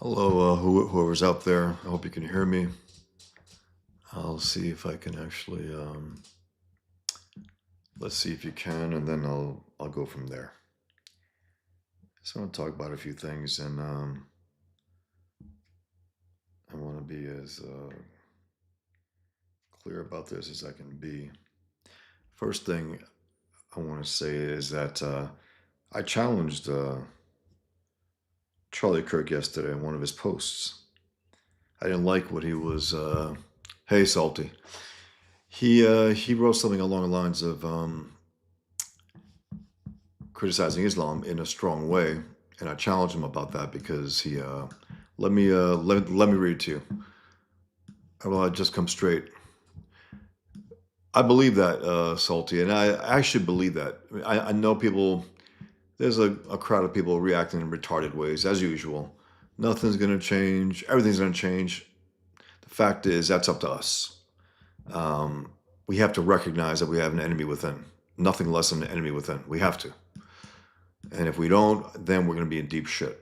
Hello, whoever's out there. I hope you can hear me. I'll see if I can actually. Let's see if you can, and then I'll go from there. So I want to talk about a few things, and I want to be as clear about this as I can be. First thing I want to say is that I challenged Charlie Kirk yesterday in one of his posts. I didn't like what he was. Hey, salty. He wrote something along the lines of criticizing Islam in a strong way, and I challenged him about that because he let me read it to you. Well, I just come straight. I believe that, salty, and I actually believe that. I know people. There's a crowd of people reacting in retarded ways, as usual. Nothing's gonna change. Everything's gonna change. The fact is, that's up to us. We have to recognize that we have an enemy within. Nothing less than an enemy within. We have to. And if we don't, then we're going to be in deep shit.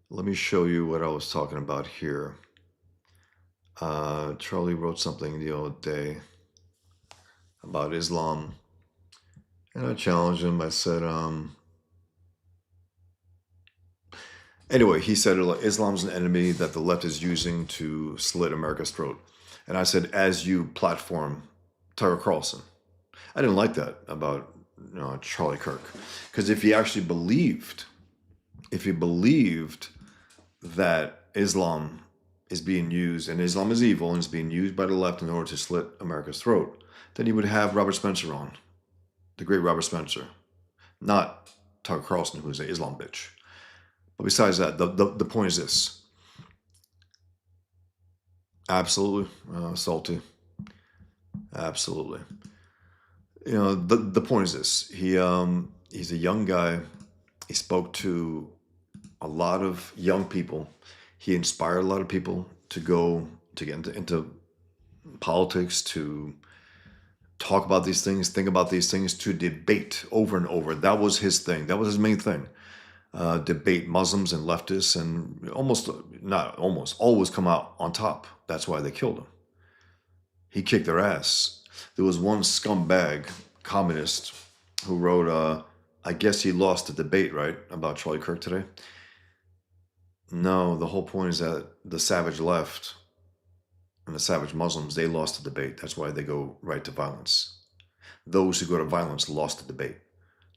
Let me show you what I was talking about here. Charlie wrote something the other day about Islam. And I challenged him. I said, anyway, he said Islam's an enemy that the left is using to slit America's throat. And I said, as you platform Tucker Carlson. I didn't like that about Charlie Kirk, because if he actually believed, that Islam is being used and Islam is evil and is being used by the left in order to slit America's throat, then he would have Robert Spencer on, the great Robert Spencer, not Tucker Carlson, who's an Islam bitch. But besides that, the point is this. Absolutely, salty. Absolutely. The point is this. He's a young guy. He spoke to a lot of young people. He inspired a lot of people to get into politics, to talk about these things, think about these things, to debate over and over. That was his thing. That was his main thing. Debate Muslims and leftists, and always come out on top. That's why they killed him. He kicked their ass. There was one scumbag communist who wrote, I guess he lost the debate, right, about Charlie Kirk today? No, the whole point is that the savage left and the savage Muslims, they lost the debate. That's why they go right to violence. Those who go to violence lost the debate.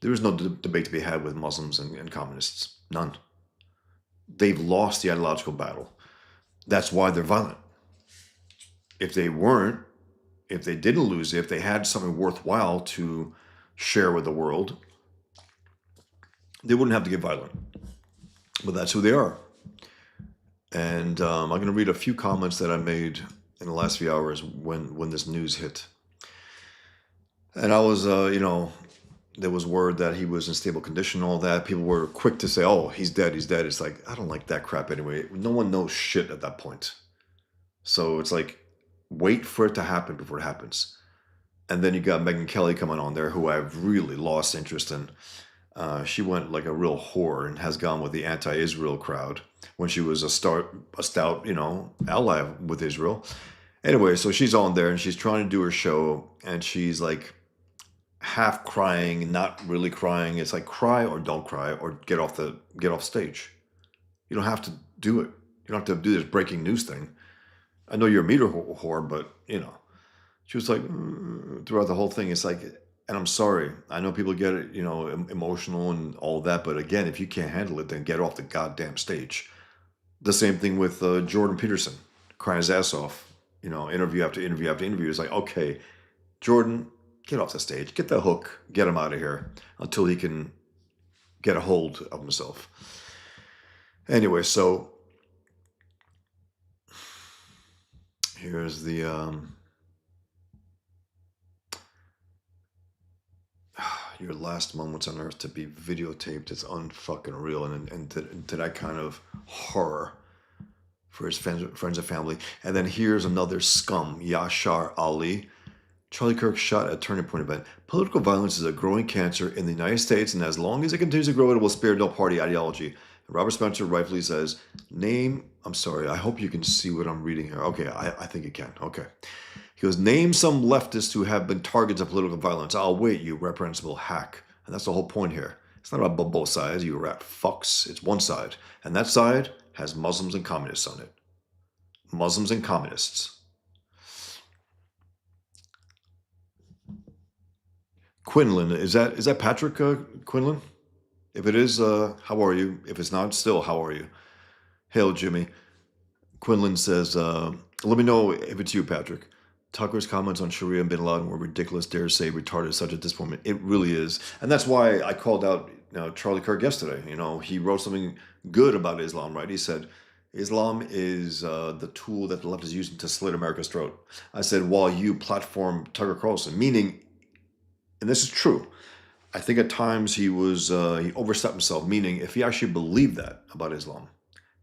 There is no debate to be had with Muslims and communists. None. They've lost the ideological battle. That's why they're violent. If they didn't lose it, if they had something worthwhile to share with the world, they wouldn't have to get violent. But that's who they are. And I'm going to read a few comments that I made in the last few hours when this news hit. And I was, there was word that he was in stable condition, all that. People were quick to say, oh, he's dead, he's dead. It's like, I don't like that crap anyway. No one knows shit at that point. So it's like, wait for it to happen before it happens. And then you got Megyn Kelly coming on there, who I've really lost interest in. She went like a real whore and has gone with the anti-Israel crowd when she was a stout, ally with Israel. Anyway, so she's on there and she's trying to do her show, and she's like half crying, not really crying. It's like, cry or don't cry, or get off stage. You don't have to do it. You don't have to do this breaking news thing. I know you're a meter whore, but she was like, throughout the whole thing. It's like, and I'm sorry. I know people get it, emotional and all that. But again, if you can't handle it, then get off the goddamn stage. The same thing with Jordan Peterson, crying his ass off, interview after interview after interview. It's like, okay, Jordan, get off the stage, get the hook, get him out of here until he can get a hold of himself. Anyway, so here's the your last moments on earth to be videotaped. It's unfucking real, and to that kind of horror for his friends and family. And then here's another scum, Yashar Ali. Charlie Kirk shot at a turning point event. Political violence is a growing cancer in the United States, and as long as it continues to grow, it will spare no party ideology. Robert Spencer rightfully says, name, I'm sorry, I hope you can see what I'm reading here. Okay, I think you can. Okay. He goes, name some leftists who have been targets of political violence. Oh, wait, you reprehensible hack. And that's the whole point here. It's not about both sides, you rat fucks. It's one side. And that side has Muslims and communists on it. Muslims and communists. Quinlan, is that Patrick Quinlan? If it is, how are you? If it's not, still, how are you? Hail, Jimmy. Quinlan says, let me know if it's you, Patrick. Tucker's comments on Sharia and Bin Laden were ridiculous, dare say retarded, such a disappointment. It really is. And that's why I called out Charlie Kirk yesterday. He wrote something good about Islam, right? He said, Islam is the tool that the left is using to slit America's throat. I said, while you platform Tucker Carlson, meaning, and this is true, I think at times he overstepped himself, meaning if he actually believed that about Islam,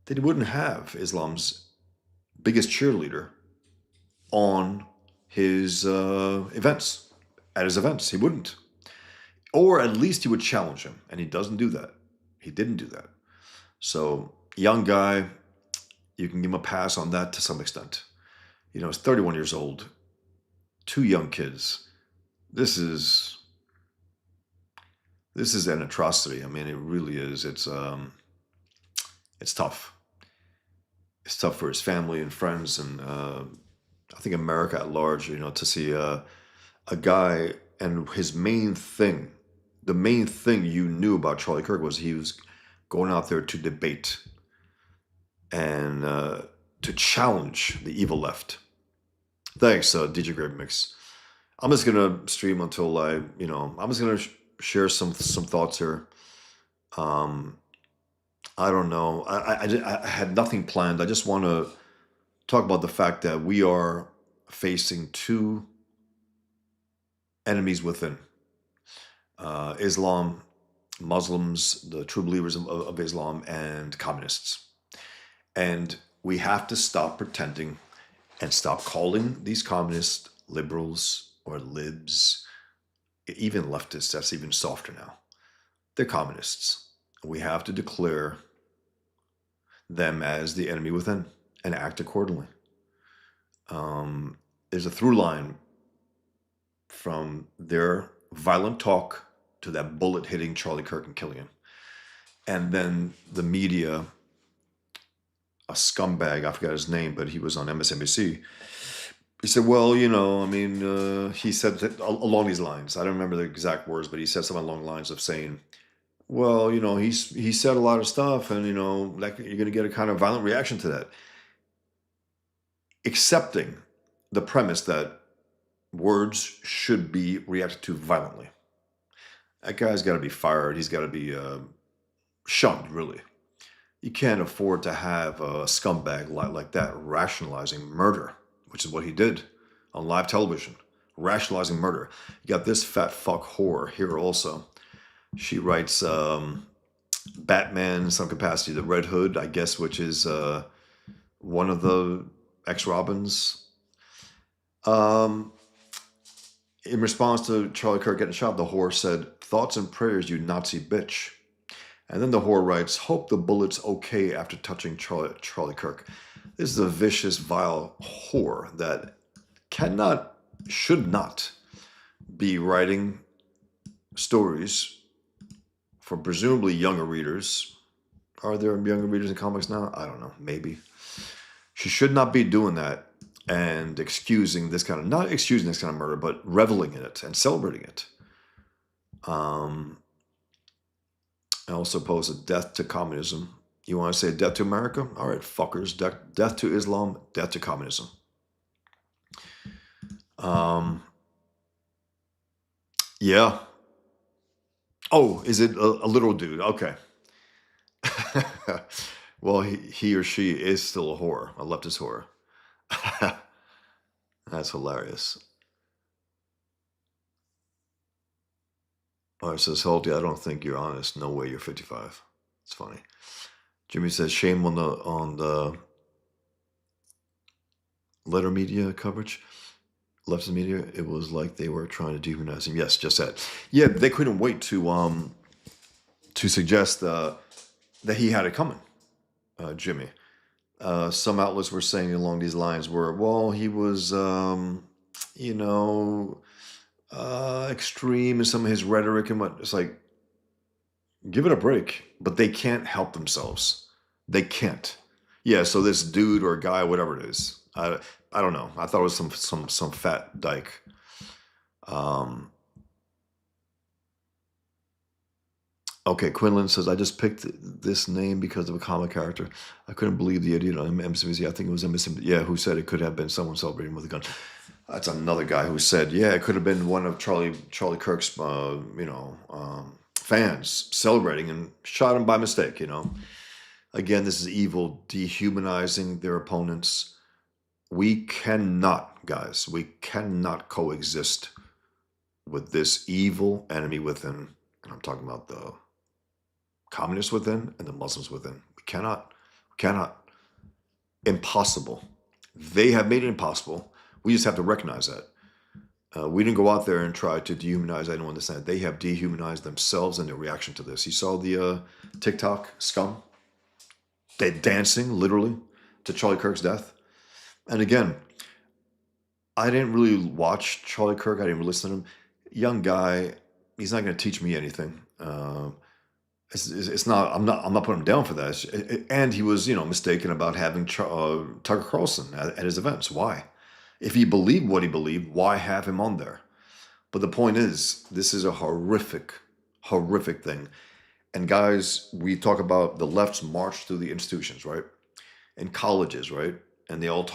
then he wouldn't have Islam's biggest cheerleader on his events, at his events. He wouldn't. Or at least he would challenge him, and he doesn't do that. He didn't do that. So, young guy, you can give him a pass on that to some extent. He's 31 years old, 2 young kids. This is an atrocity. I mean, it really is. It's tough. It's tough for his family and friends, and I think America at large. To see a guy, and his main thing, the main thing you knew about Charlie Kirk was he was going out there to debate and to challenge the evil left. Thanks, DJ Grape Mix. I'm just gonna stream until I'm just gonna share some thoughts here. I don't know. I had nothing planned. I just want to talk about the fact that we are facing 2 enemies within. Islam, Muslims, the true believers of Islam, and communists. And we have to stop pretending and stop calling these communists liberals or libs, even leftists. That's even softer now. They're communists. We have to declare them as the enemy within and act accordingly. There's a through line from their violent talk to that bullet hitting Charlie Kirk and killing him. And then the media, a scumbag, I forgot his name, but he was on MSNBC. He said, well, he said that along these lines. I don't remember the exact words, but he said something along the lines of saying, well, he said a lot of stuff, and, like you're going to get a kind of violent reaction to that. Accepting the premise that words should be reacted to violently. That guy's got to be fired. He's got to be shunned, really. You can't afford to have a scumbag like that rationalizing murder, which is what he did on live television, rationalizing murder. You got this fat fuck whore here also. She writes Batman in some capacity, the Red Hood, I guess, which is one of the ex-Robins. In response to Charlie Kirk getting shot, the whore said, thoughts and prayers, you Nazi bitch. And then the whore writes, hope the bullet's okay after touching Charlie Kirk. This is a vicious, vile whore that should not be writing stories for presumably younger readers. Are there younger readers in comics now? I don't know. Maybe. She should not be doing that and not excusing this kind of murder, but reveling in it and celebrating it. I also posted death to communism. You want to say death to America? All right, fuckers. Death to Islam, death to communism. Yeah. Oh, is it a little dude? Okay. Well, he or she is still a whore, a leftist whore. That's hilarious. Oh, it says, Holty, I don't think you're honest. No way you're 55. It's funny. Jimmy says, shame on the letter media coverage. Leftist media, it was like they were trying to dehumanize him. Yes, just that. Yeah, they couldn't wait to suggest that he had it coming, Jimmy. Some outlets were saying along these lines were, well, he was, you know, extreme in some of his rhetoric and what. It's like, give it a break. But they can't help themselves. They can't. Yeah. So this dude or guy, whatever it is, I don't know. I thought it was some fat dyke. Um, Okay, Quinlan says, I just picked this name because of a comic character. I couldn't believe the idiot on MSNBC. I think it was MSNBC. Yeah, who said it could have been someone celebrating with a gun. That's another guy who said, yeah, it could have been one of Charlie Kirk's, fans celebrating and shot him by mistake, Again, this is evil, dehumanizing their opponents. We cannot, guys, we cannot coexist with this evil enemy within. And I'm talking about the communists within and the Muslims within. We cannot. Impossible. They have made it impossible. We just have to recognize that. We didn't go out there and try to dehumanize anyone. They have dehumanized themselves in their reaction to this. You saw the TikTok scum? They're dancing, literally, to Charlie Kirk's death. And again, I didn't really watch Charlie Kirk. I didn't really listen to him. Young guy, he's not going to teach me anything. It's not. I'm not putting him down for that. And he was, mistaken about having Tucker Carlson at his events. Why? If he believed what he believed, why have him on there? But the point is, this is a horrific, horrific thing. And guys, we talk about the left's march through the institutions, right? And colleges, right? And they always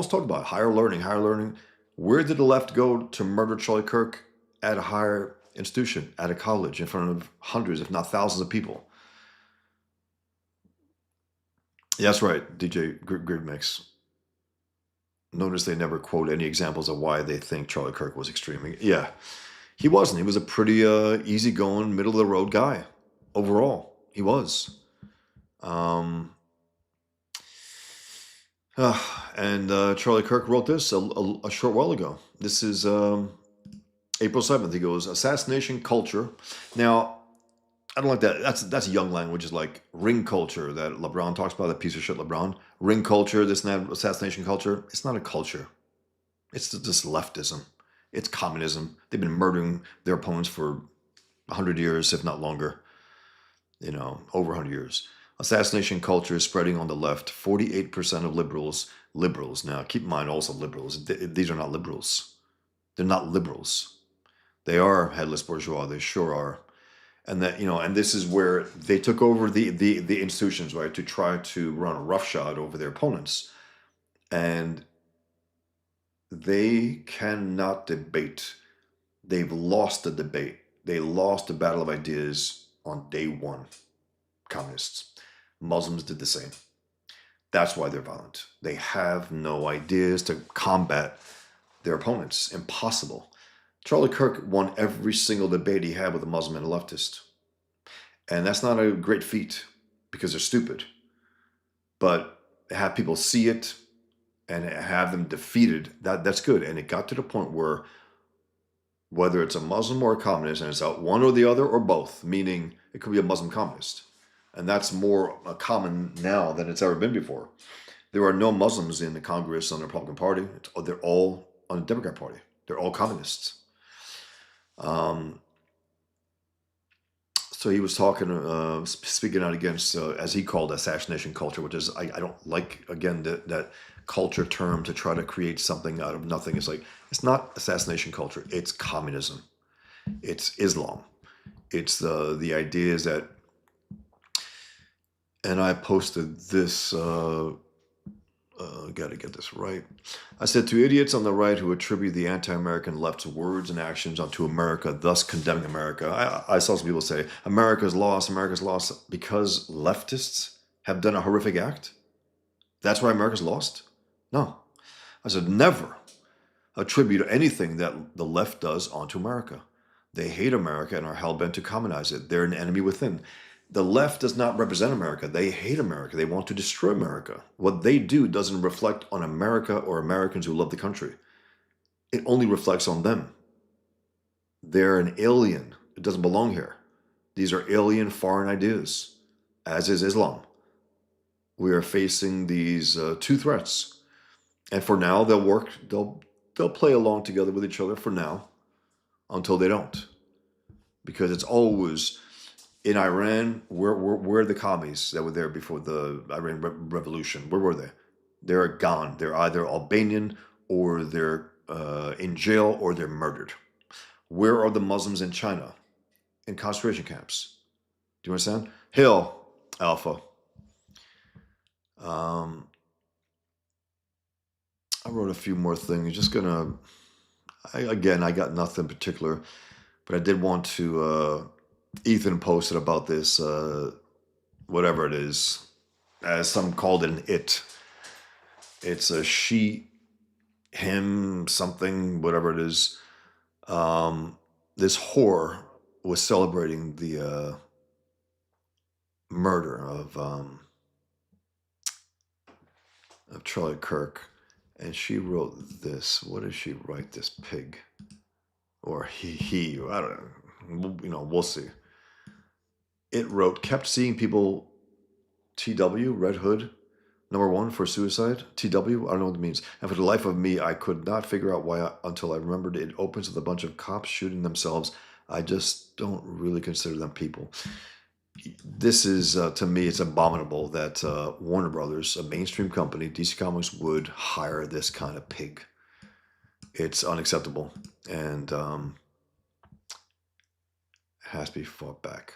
talk about higher learning, higher learning. Where did the left go to murder Charlie Kirk? At a higher institution, at a college, in front of hundreds, if not thousands of people. Yeah, that's right, DJ Grid Mix. Notice they never quote any examples of why they think Charlie Kirk was extreme. Yeah, he wasn't. He was a pretty easygoing, middle-of-the-road guy. Overall, he was. And Charlie Kirk wrote this a short while ago. This is April 7th. He goes, assassination culture. Now, I don't like that. That's young language. Is like ring culture that LeBron talks about, that piece of shit LeBron. Ring culture, this and that, assassination culture. It's not a culture. It's just leftism. It's communism. They've been murdering their opponents for 100 years, if not longer. Over 100 years. Assassination culture is spreading on the left. 48% of liberals. Now, keep in mind also liberals. These are not liberals. They're not liberals. They are headless bourgeois. They sure are. And that, and this is where they took over the institutions, right, to try to run roughshod over their opponents. And they cannot debate. They've lost the debate. They lost the battle of ideas on day one. Communists. Muslims did the same. That's why they're violent. They have no ideas to combat their opponents. Impossible. Charlie Kirk won every single debate he had with a Muslim and a leftist. And that's not a great feat because they're stupid. But have people see it and have them defeated, that's good. And it got to the point where whether it's a Muslim or a communist, and it's out one or the other or both, meaning it could be a Muslim communist. And that's more common now than it's ever been before. There are no Muslims in the Congress on the Republican Party. They're all on the Democrat Party. They're all communists. So he was talking, speaking out against, as he called, assassination culture, which is, I don't like, again, that culture term to try to create something out of nothing. It's like, it's not assassination culture. It's communism. It's Islam. It's the ideas that, and I posted this, got to get this right. I said, to idiots on the right who attribute the anti-American left's words and actions onto America, thus condemning America. I saw some people say, America's lost because leftists have done a horrific act. That's why America's lost? No. I said, never attribute anything that the left does onto America. They hate America and are hell-bent to commonize it. They're an enemy within. The left does not represent America. They hate America. They want to destroy America. What they do doesn't reflect on America or Americans who love the country. It only reflects on them. They're an alien. It doesn't belong here. These are alien, foreign ideas. as is Islam. We are facing these two threats, and for now they'll work. They'll play along together with each other for now until they don't, because it's always in Iran. Where are the commies that were there before the Iran Revolution? Where were they? They're gone. They're either Albanian or they're in jail or they're murdered. Where are the Muslims in China? In concentration camps. Do you understand? Hill, Alpha. Um, I wrote a few more things. Just gonna. I got nothing particular, but I did want to. Ethan posted about this. Whatever it is, as some called it, an it. It's a she, him, something, whatever it is. This whore was celebrating the murder of Charlie Kirk, and she wrote this. What did she write? This pig, or he? I don't know. We'll see. It wrote, kept seeing people. TW, Red Hood, #1 for suicide. TW, I don't know what it means. And for the life of me, I could not figure out why until I remembered it opens with a bunch of cops shooting themselves. I just don't really consider them people. This is, to me, it's abominable that Warner Brothers, a mainstream company, DC Comics, would hire this kind of pig. It's unacceptable, and it has to be fought back.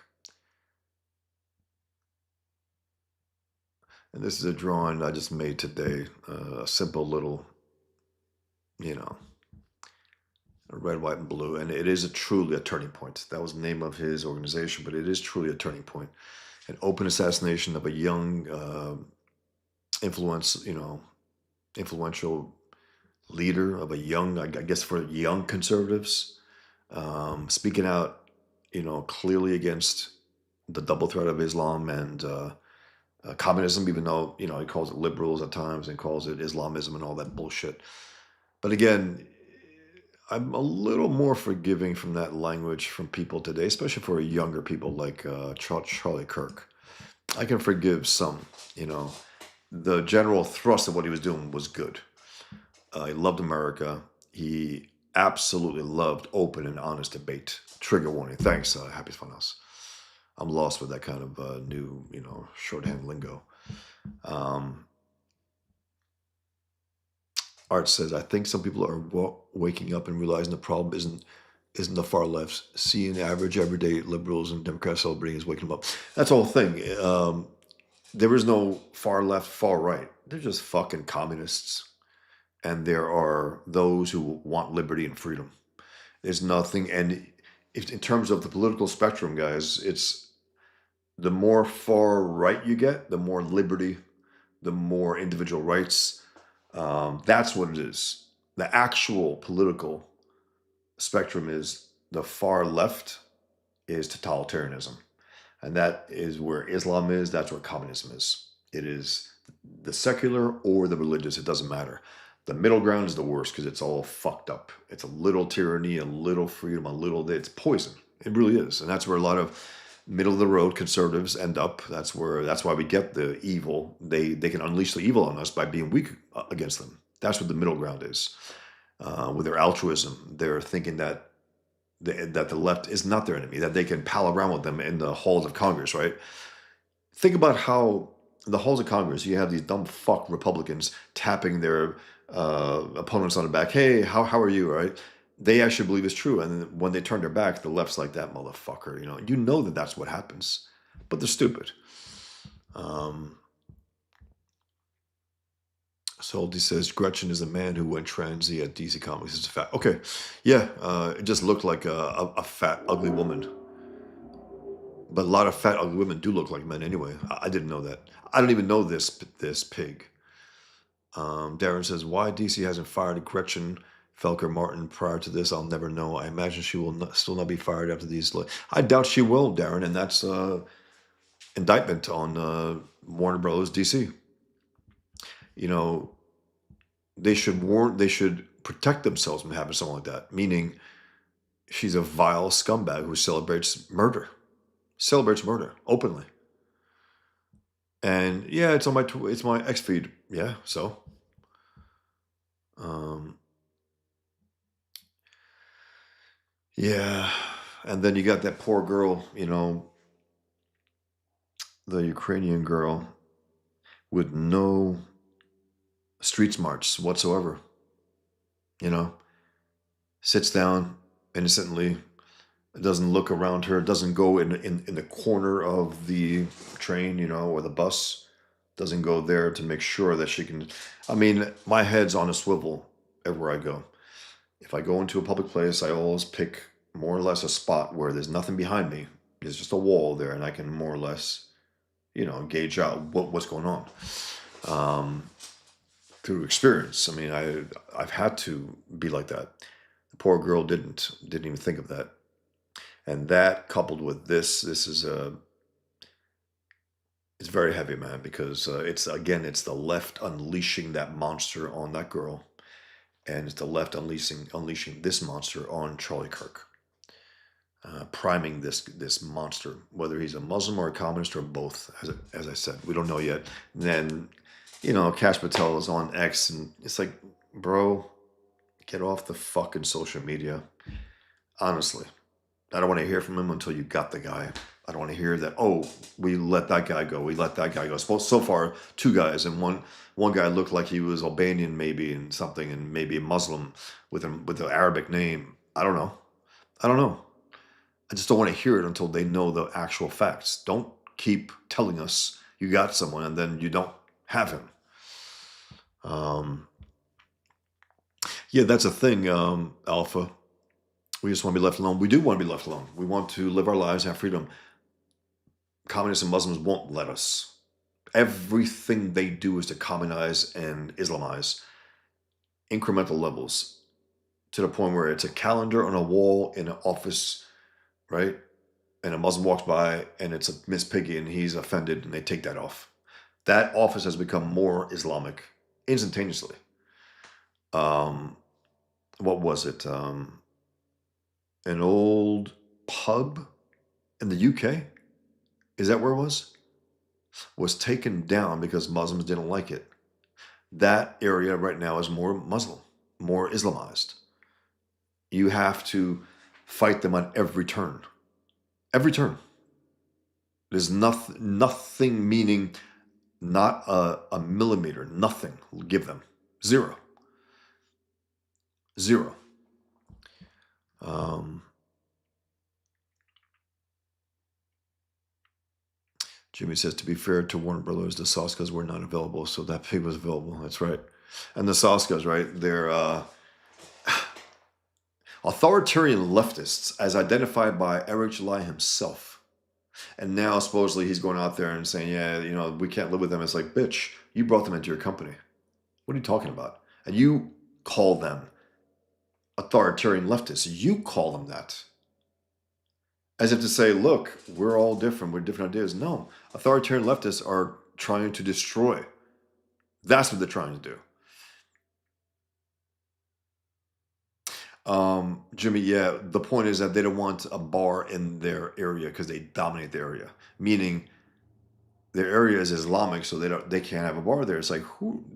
And this is a drawing I just made today, a simple little, red, white, and blue. And it is truly a turning point. That was the name of his organization, but it is truly a turning point. An open assassination of a young, influential leader of a young, I guess for young conservatives, speaking out, clearly against the double threat of Islam and communism, even though, he calls it liberals at times and calls it Islamism and all that bullshit. But again, I'm a little more forgiving from that language from people today, especially for younger people like Charlie Kirk. I can forgive some, The general thrust of what he was doing was good. He loved America. He absolutely loved open and honest debate. Trigger warning. Thanks, Happy Funhouse. I'm lost with that kind of new, shorthand lingo. Art says, I think some people are waking up and realizing the problem isn't the far left. Seeing average, everyday liberals and Democrats celebrating is waking them up. That's the whole thing. There is no far left, far right. They're just fucking communists. And there are those who want liberty and freedom. There's nothing, and in terms of the political spectrum, guys, it's the more far right you get, the more liberty, the more individual rights. That's what it is. The actual political spectrum is the far left is totalitarianism. And that is where Islam is. That's where communism is. It is the secular or the religious. It doesn't matter. The middle ground is the worst because it's all fucked up. It's a little tyranny, a little freedom, it's poison. It really is. And that's where a lot of middle of the road conservatives end up. That's why we get the evil. They can unleash the evil on us by being weak against them. That's what the middle ground is. With their altruism, they're thinking that the left is not their enemy, that they can pal around with them in the halls of Congress, right? Think about how in the halls of Congress, you have these dumb fuck Republicans tapping their opponents on the back. Hey, how are you, right? They actually believe it's true. And then when they turn their back, the left's like, that motherfucker, you know that that's what happens. But they're stupid. Soldy says, Gretchen is a man who went transy at DC Comics. It's a fact. Okay. Yeah. It just looked like a fat, ugly woman. But a lot of fat, ugly women do look like men anyway. I didn't know that. I don't even know this pig. Darren says, why DC hasn't fired Gretchen Felker Martin prior to this, I'll never know. I imagine she will still not be fired after these. I doubt she will, Darren, and that's indictment on Warner Bros. DC. They should protect themselves from having something like that. Meaning, she's a vile scumbag who celebrates murder openly. And yeah, it's on my it's my X feed. Yeah, so um, yeah, and then you got that poor girl, the Ukrainian girl with no street smarts whatsoever. You know, sits down innocently, doesn't look around her, doesn't go in the corner of the train, or the bus, doesn't go there to make sure that she can. I mean, my head's on a swivel everywhere I go. If I go into a public place, I always pick more or less a spot where there's nothing behind me. There's just a wall there, and I can more or less, gauge out what's going on. Um, Through experience. I mean, I've had to be like that. The poor girl didn't even think of that. And that coupled with this is it's very heavy, man, because it's the left unleashing that monster on that girl, and it's the left unleashing this monster on Charlie Kirk, priming this monster, whether he's a Muslim or a communist or both. As I said, we don't know yet. And then, Cash Patel is on X, and it's like, bro, get off the fucking social media. Honestly, I don't want to hear from him until you got the guy. I don't want to hear that. Oh, we let that guy go. We let that guy go. So far, two guys, and one guy looked like he was Albanian, maybe, and something, and maybe a Muslim with an Arabic name. I don't know. I don't know. I just don't want to hear it until they know the actual facts. Don't keep telling us you got someone and then you don't have him. Um, yeah, that's a thing, Alpha. We just want to be left alone. We do want to be left alone. We want to live our lives, have freedom. Communists and Muslims won't let us. Everything they do is to commonize and Islamize, incremental levels, to the point where it's a calendar on a wall in an office, right? And a Muslim walks by and it's a Miss Piggy and he's offended and they take that off. That office has become more Islamic instantaneously. What was it? An old pub in the UK? Is that where it was? Was taken down because Muslims didn't like it. That area right now is more Muslim, more Islamized. You have to fight them on every turn. Every turn. There's nothing meaning not a millimeter, nothing will give them. Zero. Zero. Jimmy says, to be fair to Warner Brothers, the Soskas were not available, so that pig was available. That's right. And the Soskas, right? They're authoritarian leftists, as identified by Eric July himself. And now supposedly he's going out there and saying, yeah, we can't live with them. It's like, bitch, you brought them into your company. What are you talking about? And you call them authoritarian leftists. You call them that. As if to say, look, we're all different. We're different ideas. No, authoritarian leftists are trying to destroy. That's what they're trying to do. Jimmy, yeah, the point is that they don't want a bar in their area because they dominate the area. Meaning their area is Islamic, so they can't have a bar there. It's like,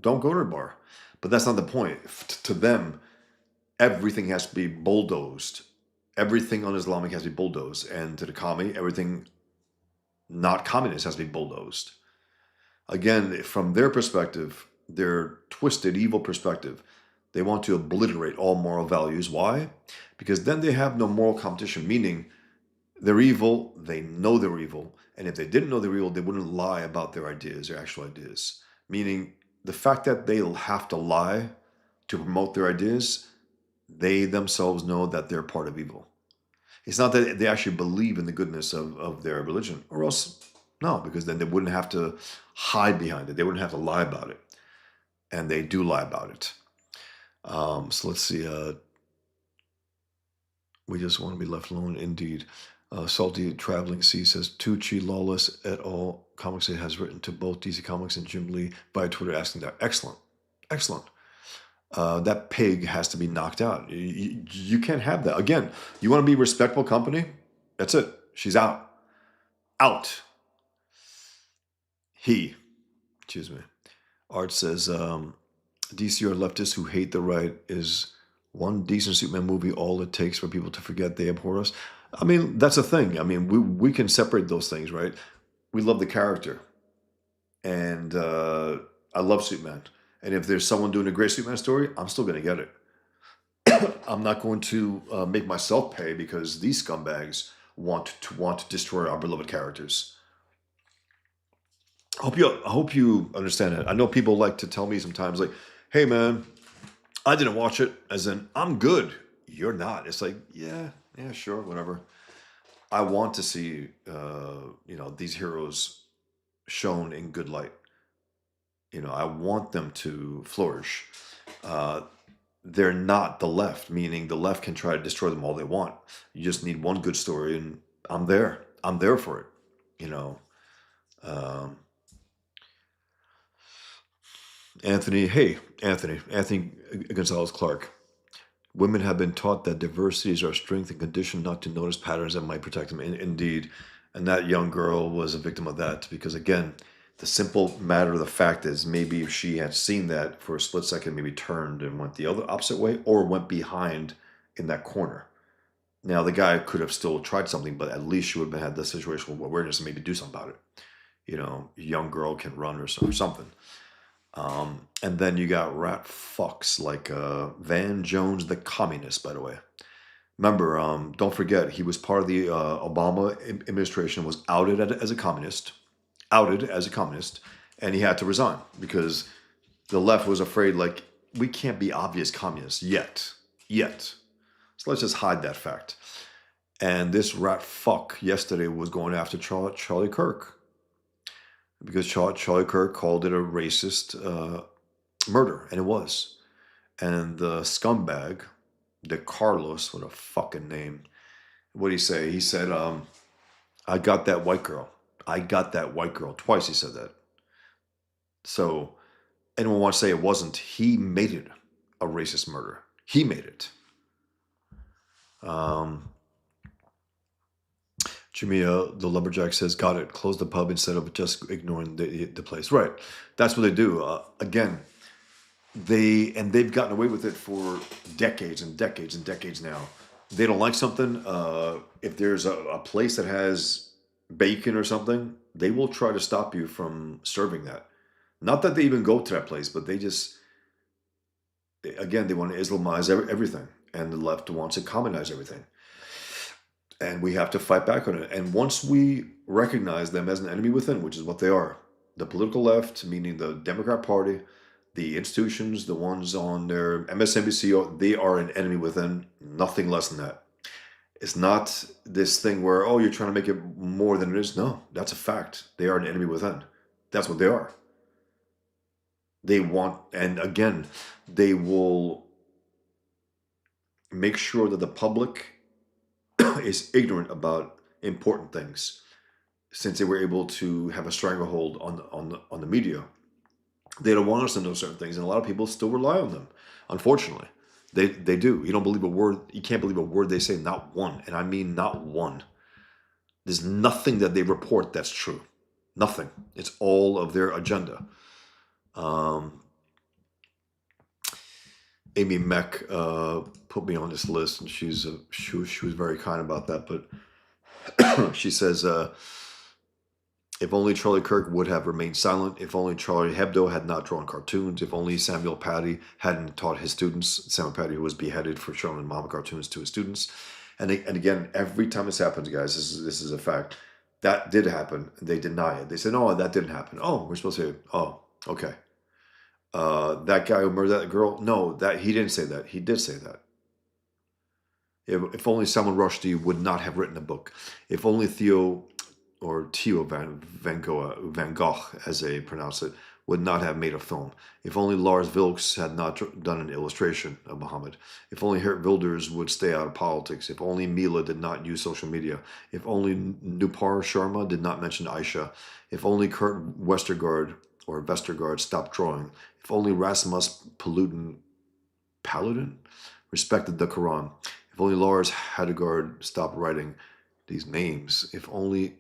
don't go to a bar. But that's not the point. To them, everything has to be bulldozed. Everything on-Islamic has to be bulldozed. And to the commie, everything not communist has to be bulldozed. Again, from their perspective, their twisted, evil perspective, they want to obliterate all moral values. Why? Because then they have no moral competition, meaning they're evil, they know they're evil, and if they didn't know they're evil, they wouldn't lie about their ideas, their actual ideas. Meaning the fact that they'll have to lie to promote their ideas, they themselves know that they're part of evil. It's not that they actually believe in the goodness of their religion, or else, no, because then they wouldn't have to hide behind it. They wouldn't have to lie about it. And they do lie about it. So let's see. We just want to be left alone, indeed. Salty Traveling Sea says, Tucci Lawless et al. Comics has written to both DC Comics and Jim Lee by Twitter asking that. Excellent. Excellent. That pig has to be knocked out. You can't have that. Again, you want to be a respectable company? That's it. She's out. Out. He, excuse me. Art says, DC are leftists who hate the right. Is one decent Superman movie all it takes for people to forget they abhor us? I mean, that's a thing. I mean, we can separate those things, right? We love the character, and I love Superman. And if there's someone doing a great Superman story, I'm still going to get it. I'm not going to make myself pay because these scumbags want to destroy our beloved characters. I hope you understand it. I know people like to tell me sometimes, like, "Hey, man, I didn't watch it." As in, I'm good. You're not. It's like, yeah, yeah, sure, whatever. I want to see, these heroes shown in good light. I want them to flourish. Uh, they're not the left, meaning the left can try to destroy them all they want. You just need one good story, and I'm there. I'm there for it. You know, um, Anthony Gonzalez Clark. Women have been taught that diversity is our strength and conditioned not to notice patterns that might protect them. Indeed, and that young girl was a victim of that because, again, the simple matter of the fact is maybe if she had seen that for a split second, maybe turned and went the other opposite way or went behind in that corner. Now, the guy could have still tried something, but at least she would have had the situational awareness and maybe do something about it. Young girl can run or something. And then you got rat fucks like Van Jones, the communist, by the way. Remember, don't forget, he was part of the Obama administration, was outed as a communist, and he had to resign because the left was afraid, like, we can't be obvious communists yet. So let's just hide that fact. And this rat fuck yesterday was going after Charlie Kirk because Charlie Kirk called it a racist murder, and it was. And the scumbag, the Carlos, what a fucking name. What did he say? He said, I got that white girl. I got that white girl. Twice he said that. So anyone wants to say it wasn't, he made it a racist murder. He made it. Jimmy, the lumberjack says, got it. Close the pub instead of just ignoring the place. Right. That's what they do. Again, they've gotten away with it for decades and decades and decades now. They don't like something. If there's a place that has bacon or something, they will try to stop you from serving that. Not that they even go to that place, but they want to Islamize everything, and the left wants to commonize everything. And we have to fight back on it. And once we recognize them as an enemy within, which is what they are, the political left, meaning the Democrat Party, the institutions, the ones on their MSNBC, they are an enemy within, nothing less than that. It's not this thing where, oh, you're trying to make it more than it is. No, that's a fact. They are an enemy within. That's what they are. They want, and again, they will make sure that the public is ignorant about important things, since they were able to have a stranglehold on the media. They don't want us to know certain things, and a lot of people still rely on them. Unfortunately, they do. You can't believe a word they say. Not one, and I mean not one. There's nothing that they report that's true. Nothing. It's all of their agenda. Amy Meck put me on this list, and she was very kind about that. But she says, if only Charlie Kirk would have remained silent, if only Charlie Hebdo had not drawn cartoons, if only Samuel Patty hadn't taught his students, Samuel Patty, who was beheaded for showing mama cartoons to his students. And again, every time this happens, guys, this is a fact. That did happen. They deny it. They said, no, that didn't happen. Oh, we're supposed to say, oh, okay. That guy who murdered that girl, no, that he didn't say that. He did say that. If only Salman Rushdie would not have written a book. If only Theo Van Gogh, as they pronounce it, would not have made a film. If only Lars Vilks had not done an illustration of Muhammad. If only Geert Wilders would stay out of politics. If only Mila did not use social media. If only Nupar Sharma did not mention Aisha. If only Kurt Vestergaard stopped drawing. If only Rasmus Paludan respected the Quran. If only Lars Hedegaard stopped writing these names. If only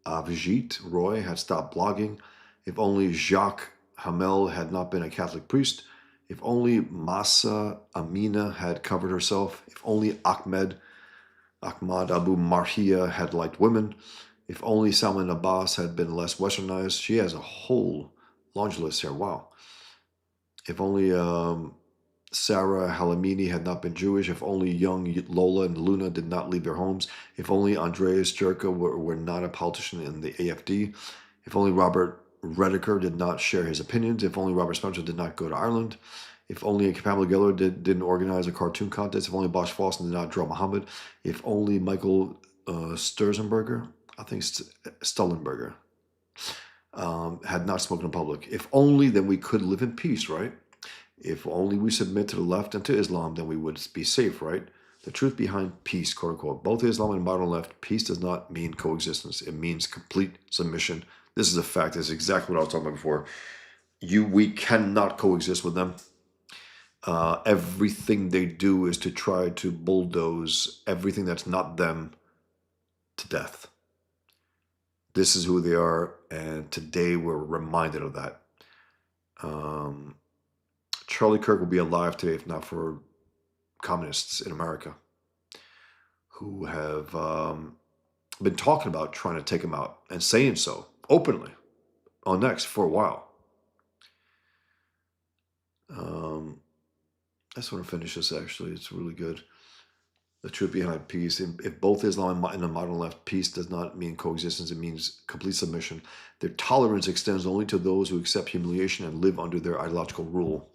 Avijit Roy had stopped blogging. If only Jacques Hamel had not been a Catholic priest. If only Massa Amina had covered herself. If only Ahmad Abu Marhia had liked women. If only Salman Abbas had been less westernized. She has a whole laundry list here. Wow. If only Sarah Halamini had not been Jewish. If only young Lola and Luna did not leave their homes. If only Andreas Jerka were not a politician in the AFD. If only Robert Redeker did not share his opinions. If only Robert Spencer did not go to Ireland. If only Pamela Geller didn't organize a cartoon contest. If only Bosch Fawson did not draw Muhammad. If only Michael Sturzenberger, I think Stullenberger, had not spoken in public. If only, then we could live in peace, right? If only we submit to the left and to Islam, then we would be safe, right? The truth behind peace, quote unquote. Both Islam and modern left, peace does not mean coexistence. It means complete submission. This is a fact. This is exactly what I was talking about before. We cannot coexist with them. Everything they do is to try to bulldoze everything that's not them to death. This is who they are, and today we're reminded of that. Charlie Kirk will be alive today if not for communists in America who have been talking about trying to take him out and saying so openly on Next for a while. I just want to finish this, actually. It's really good. The truth behind peace. If both Islam and the modern left, peace does not mean coexistence. It means complete submission. Their tolerance extends only to those who accept humiliation and live under their ideological rule.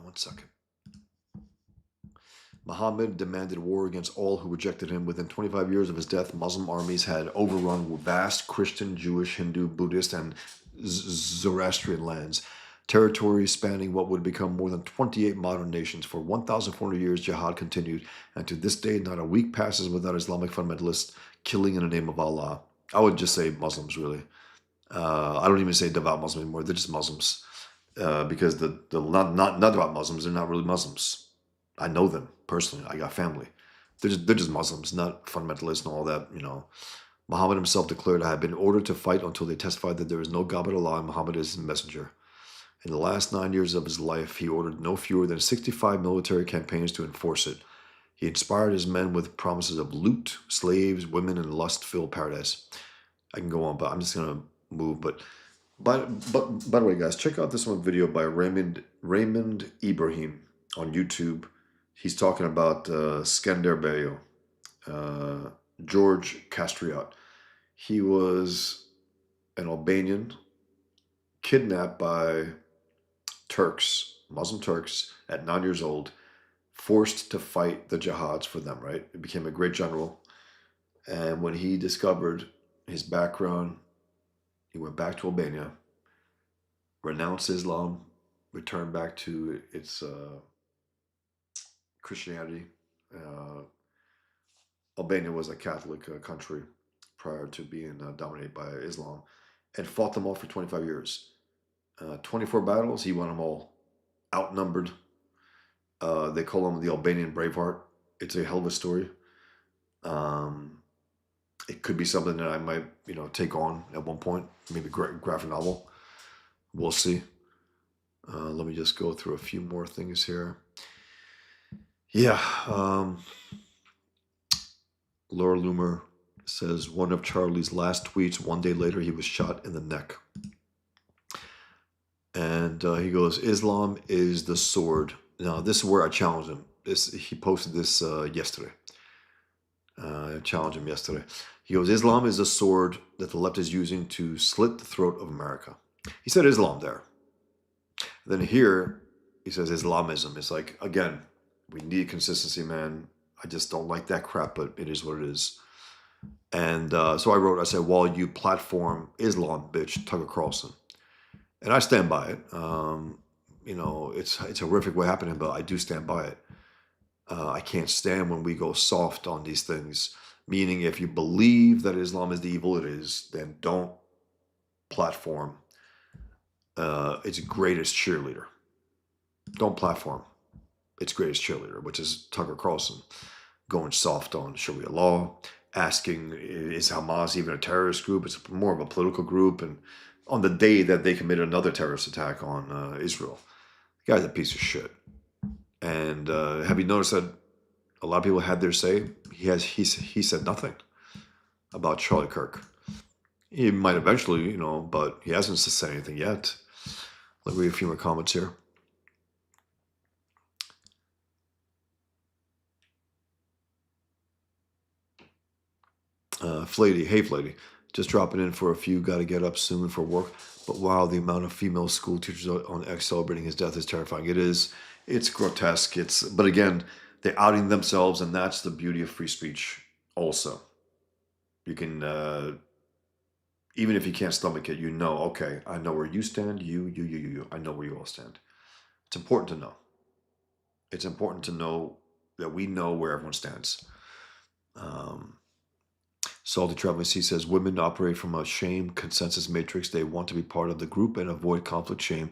One second. Muhammad demanded war against all who rejected him. Within 25 years of his death, Muslim armies had overrun vast Christian, Jewish, Hindu, Buddhist, and Zoroastrian lands, territories spanning what would become more than 28 modern nations. For 1,400 years, jihad continued, and to this day, not a week passes without Islamic fundamentalists killing in the name of Allah. I would just say Muslims, really. I don't even say devout Muslims anymore. They're just Muslims, because the not devout Muslims, they're not really Muslims. I know them personally. I got family. They're just Muslims, not fundamentalists and all that, Muhammad himself declared, I have been ordered to fight until they testified that there is no God but Allah and Muhammad is his messenger. In the last 9 years of his life, he ordered no fewer than 65 military campaigns to enforce it. He inspired his men with promises of loot, slaves, women, and lust-filled paradise. I can go on, but I'm just going to move. But by the way, guys, check out this one video by Raymond Ibrahim on YouTube. He's talking about Skanderbeu, George Castriot. He was an Albanian kidnapped by Turks, Muslim Turks, at 9 years old, forced to fight the jihads for them, right? He became a great general. And when he discovered his background, he went back to Albania, renounced Islam, returned back to its Christianity. Albania was a Catholic country prior to being dominated by Islam, and fought them all for 25 years. 24 battles, he won them all. Outnumbered. They call him the Albanian Braveheart. It's a hell of a story. It could be something that I might, take on at one point. Maybe graphic novel. We'll see. Let me just go through a few more things here. Yeah. Laura Loomer says, one of Charlie's last tweets, one day later, he was shot in the neck. And he goes, Islam is the sword. Now, this is where I challenged him. He posted this yesterday. I challenged him yesterday. He goes, Islam is the sword that the left is using to slit the throat of America. He said Islam there. Then here, he says Islamism. It's like, again, we need consistency, man. I just don't like that crap, but it is what it is. And so I said, while you platform Islam, bitch, Tucker Carlson. And I stand by it. It's horrific what happened, but I do stand by it. I can't stand when we go soft on these things. Meaning, if you believe that Islam is the evil it is, then don't platform its greatest cheerleader. Don't platform its greatest cheerleader, which is Tucker Carlson, going soft on Sharia law, asking, is Hamas even a terrorist group? It's more of a political group. And on the day that they committed another terrorist attack on Israel, the guy's a piece of shit. And have you noticed that a lot of people had their say? He said nothing about Charlie Kirk. He might eventually, but he hasn't said anything yet. Let me read a few more comments here. Flady, hey Flady, just dropping in for a few, got to get up soon for work. But wow, the amount of female school teachers on X celebrating his death is terrifying. It is. It's grotesque. But again, they're outing themselves, and that's the beauty of free speech. Also, you can, even if you can't stomach it, okay, I know where you stand. You. I know where you all stand. It's important to know. It's important to know that we know where everyone stands. Salty Traveling Sea says women operate from a shame consensus matrix. They want to be part of the group and avoid conflict shame.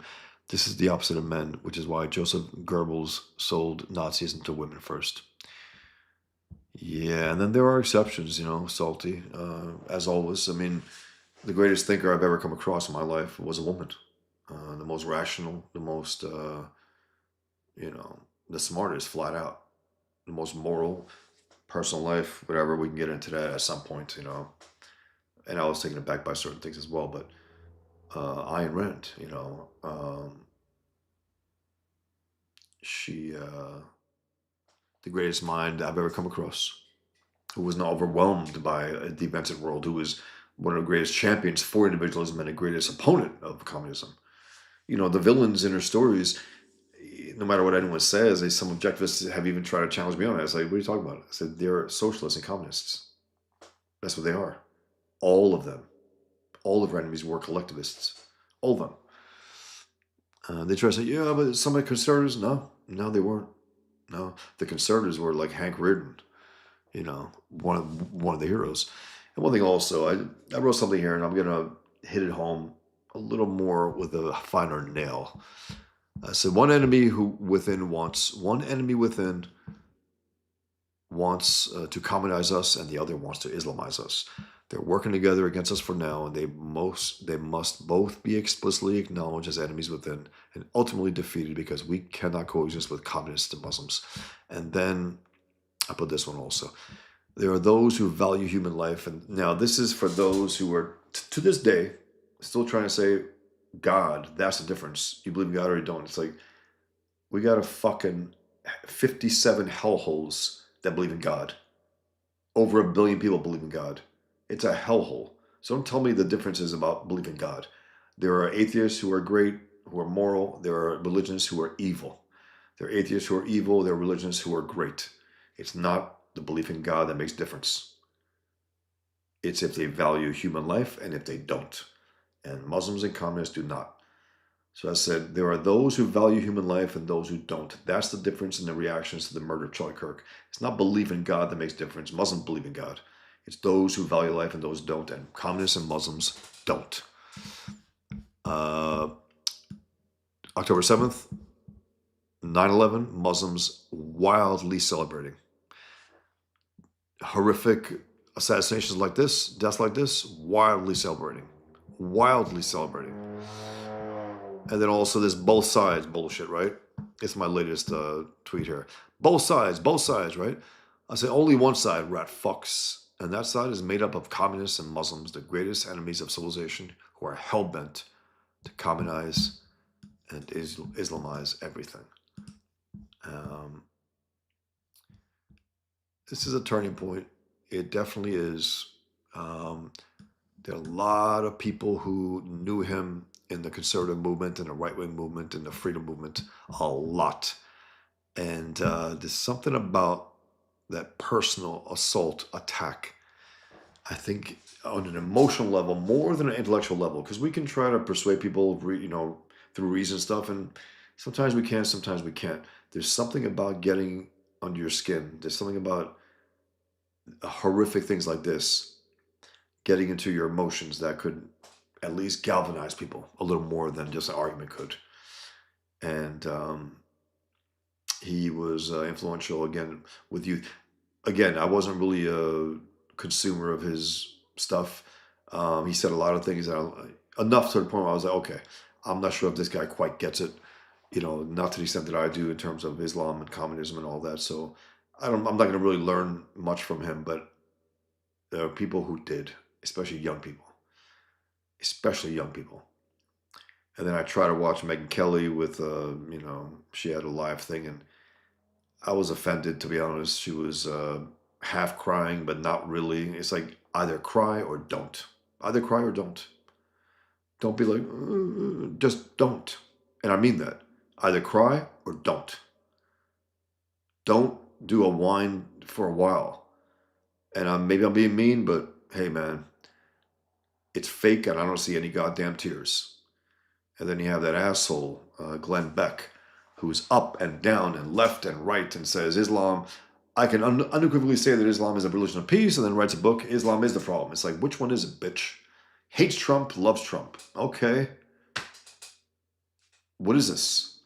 This is the opposite of men, which is why Joseph Goebbels sold Nazism to women first. Yeah, and then there are exceptions, Salty. As always, I mean, the greatest thinker I've ever come across in my life was a woman. The most rational, the most, the smartest, flat out, the most moral. Personal life, whatever, we can get into that at some point, and I was taken aback by certain things as well, but Ayn Rand, she, the greatest mind I've ever come across, who was not overwhelmed by the events of the world, who was one of the greatest champions for individualism and the greatest opponent of communism. The villains in her stories, no matter what anyone says, some objectivists have even tried to challenge me on it. I was like, what are you talking about? I said, they're socialists and communists. That's what they are. All of them. All of our enemies were collectivists. All of them. They try to say, yeah, but some of the conservatives, no, they weren't. No, the conservatives were like Hank Rearden, one of the heroes. And one thing also, I wrote something here, and I'm going to hit it home a little more with a finer nail. So one enemy within wants to commonize us, and the other wants to Islamize us. They're working together against us for now, and they must both be explicitly acknowledged as enemies within and ultimately defeated, because we cannot coexist with communists and Muslims. And then I put this one also. There are those who value human life, and now this is for those who are to this day still trying to say, God, that's the difference. You believe in God or you don't. It's like, we got a fucking 57 hellholes that believe in God. Over 1 billion people believe in God. It's a hellhole. So don't tell me the difference is about believing God. There are atheists who are great, who are moral. There are religions who are evil. There are atheists who are evil. There are religions who are great. It's not the belief in God that makes difference. It's if they value human life and if they don't. And Muslims and communists do not. So I said, there are those who value human life and those who don't. That's the difference in the reactions to the murder of Charlie Kirk. It's not belief in God that makes difference. Muslims believe in God. It's those who value life and those don't. And communists and Muslims don't. October 7th, 9/11, Muslims wildly celebrating. Horrific assassinations like this, deaths like this, wildly celebrating. And then also this both sides bullshit, right? It's my latest tweet here. Both sides, right? I say only one side, rat fucks. And that side is made up of communists and Muslims, the greatest enemies of civilization, who are hell-bent to commonize and Islamize everything. This is a turning point. It definitely is. There are a lot of people who knew him in the conservative movement, in the right-wing movement, in the freedom movement, a lot. And there's something about that personal assault attack, I think, on an emotional level, more than an intellectual level, because we can try to persuade people, through reason stuff, and sometimes we can, sometimes we can't. There's something about getting under your skin. There's something about horrific things like this getting into your emotions that could at least galvanize people a little more than just an argument could. And he was influential again with youth. Again, I wasn't really a consumer of his stuff. He said a lot of things that enough to the point where I was like, okay, I'm not sure if this guy quite gets it. Not to the extent that I do in terms of Islam and communism and all that. So I'm not going to really learn much from him, but there are people who did, especially young people, especially young people. And then I try to watch Megyn Kelly with, she had a live thing, and I was offended, to be honest. She was half crying, but not really. It's like either cry or don't. Either cry or don't. Don't be like, just don't. And I mean that. Either cry or don't. Don't do a whine for a while. And maybe I'm being mean, but hey, man, it's fake, and I don't see any goddamn tears. And then you have that asshole, Glenn Beck, who's up and down and left and right and says Islam, I can unequivocally say that Islam is a religion of peace, and then writes a book, Islam is the problem. It's like, which one is it, bitch? Hates Trump, loves Trump. Okay. What is this?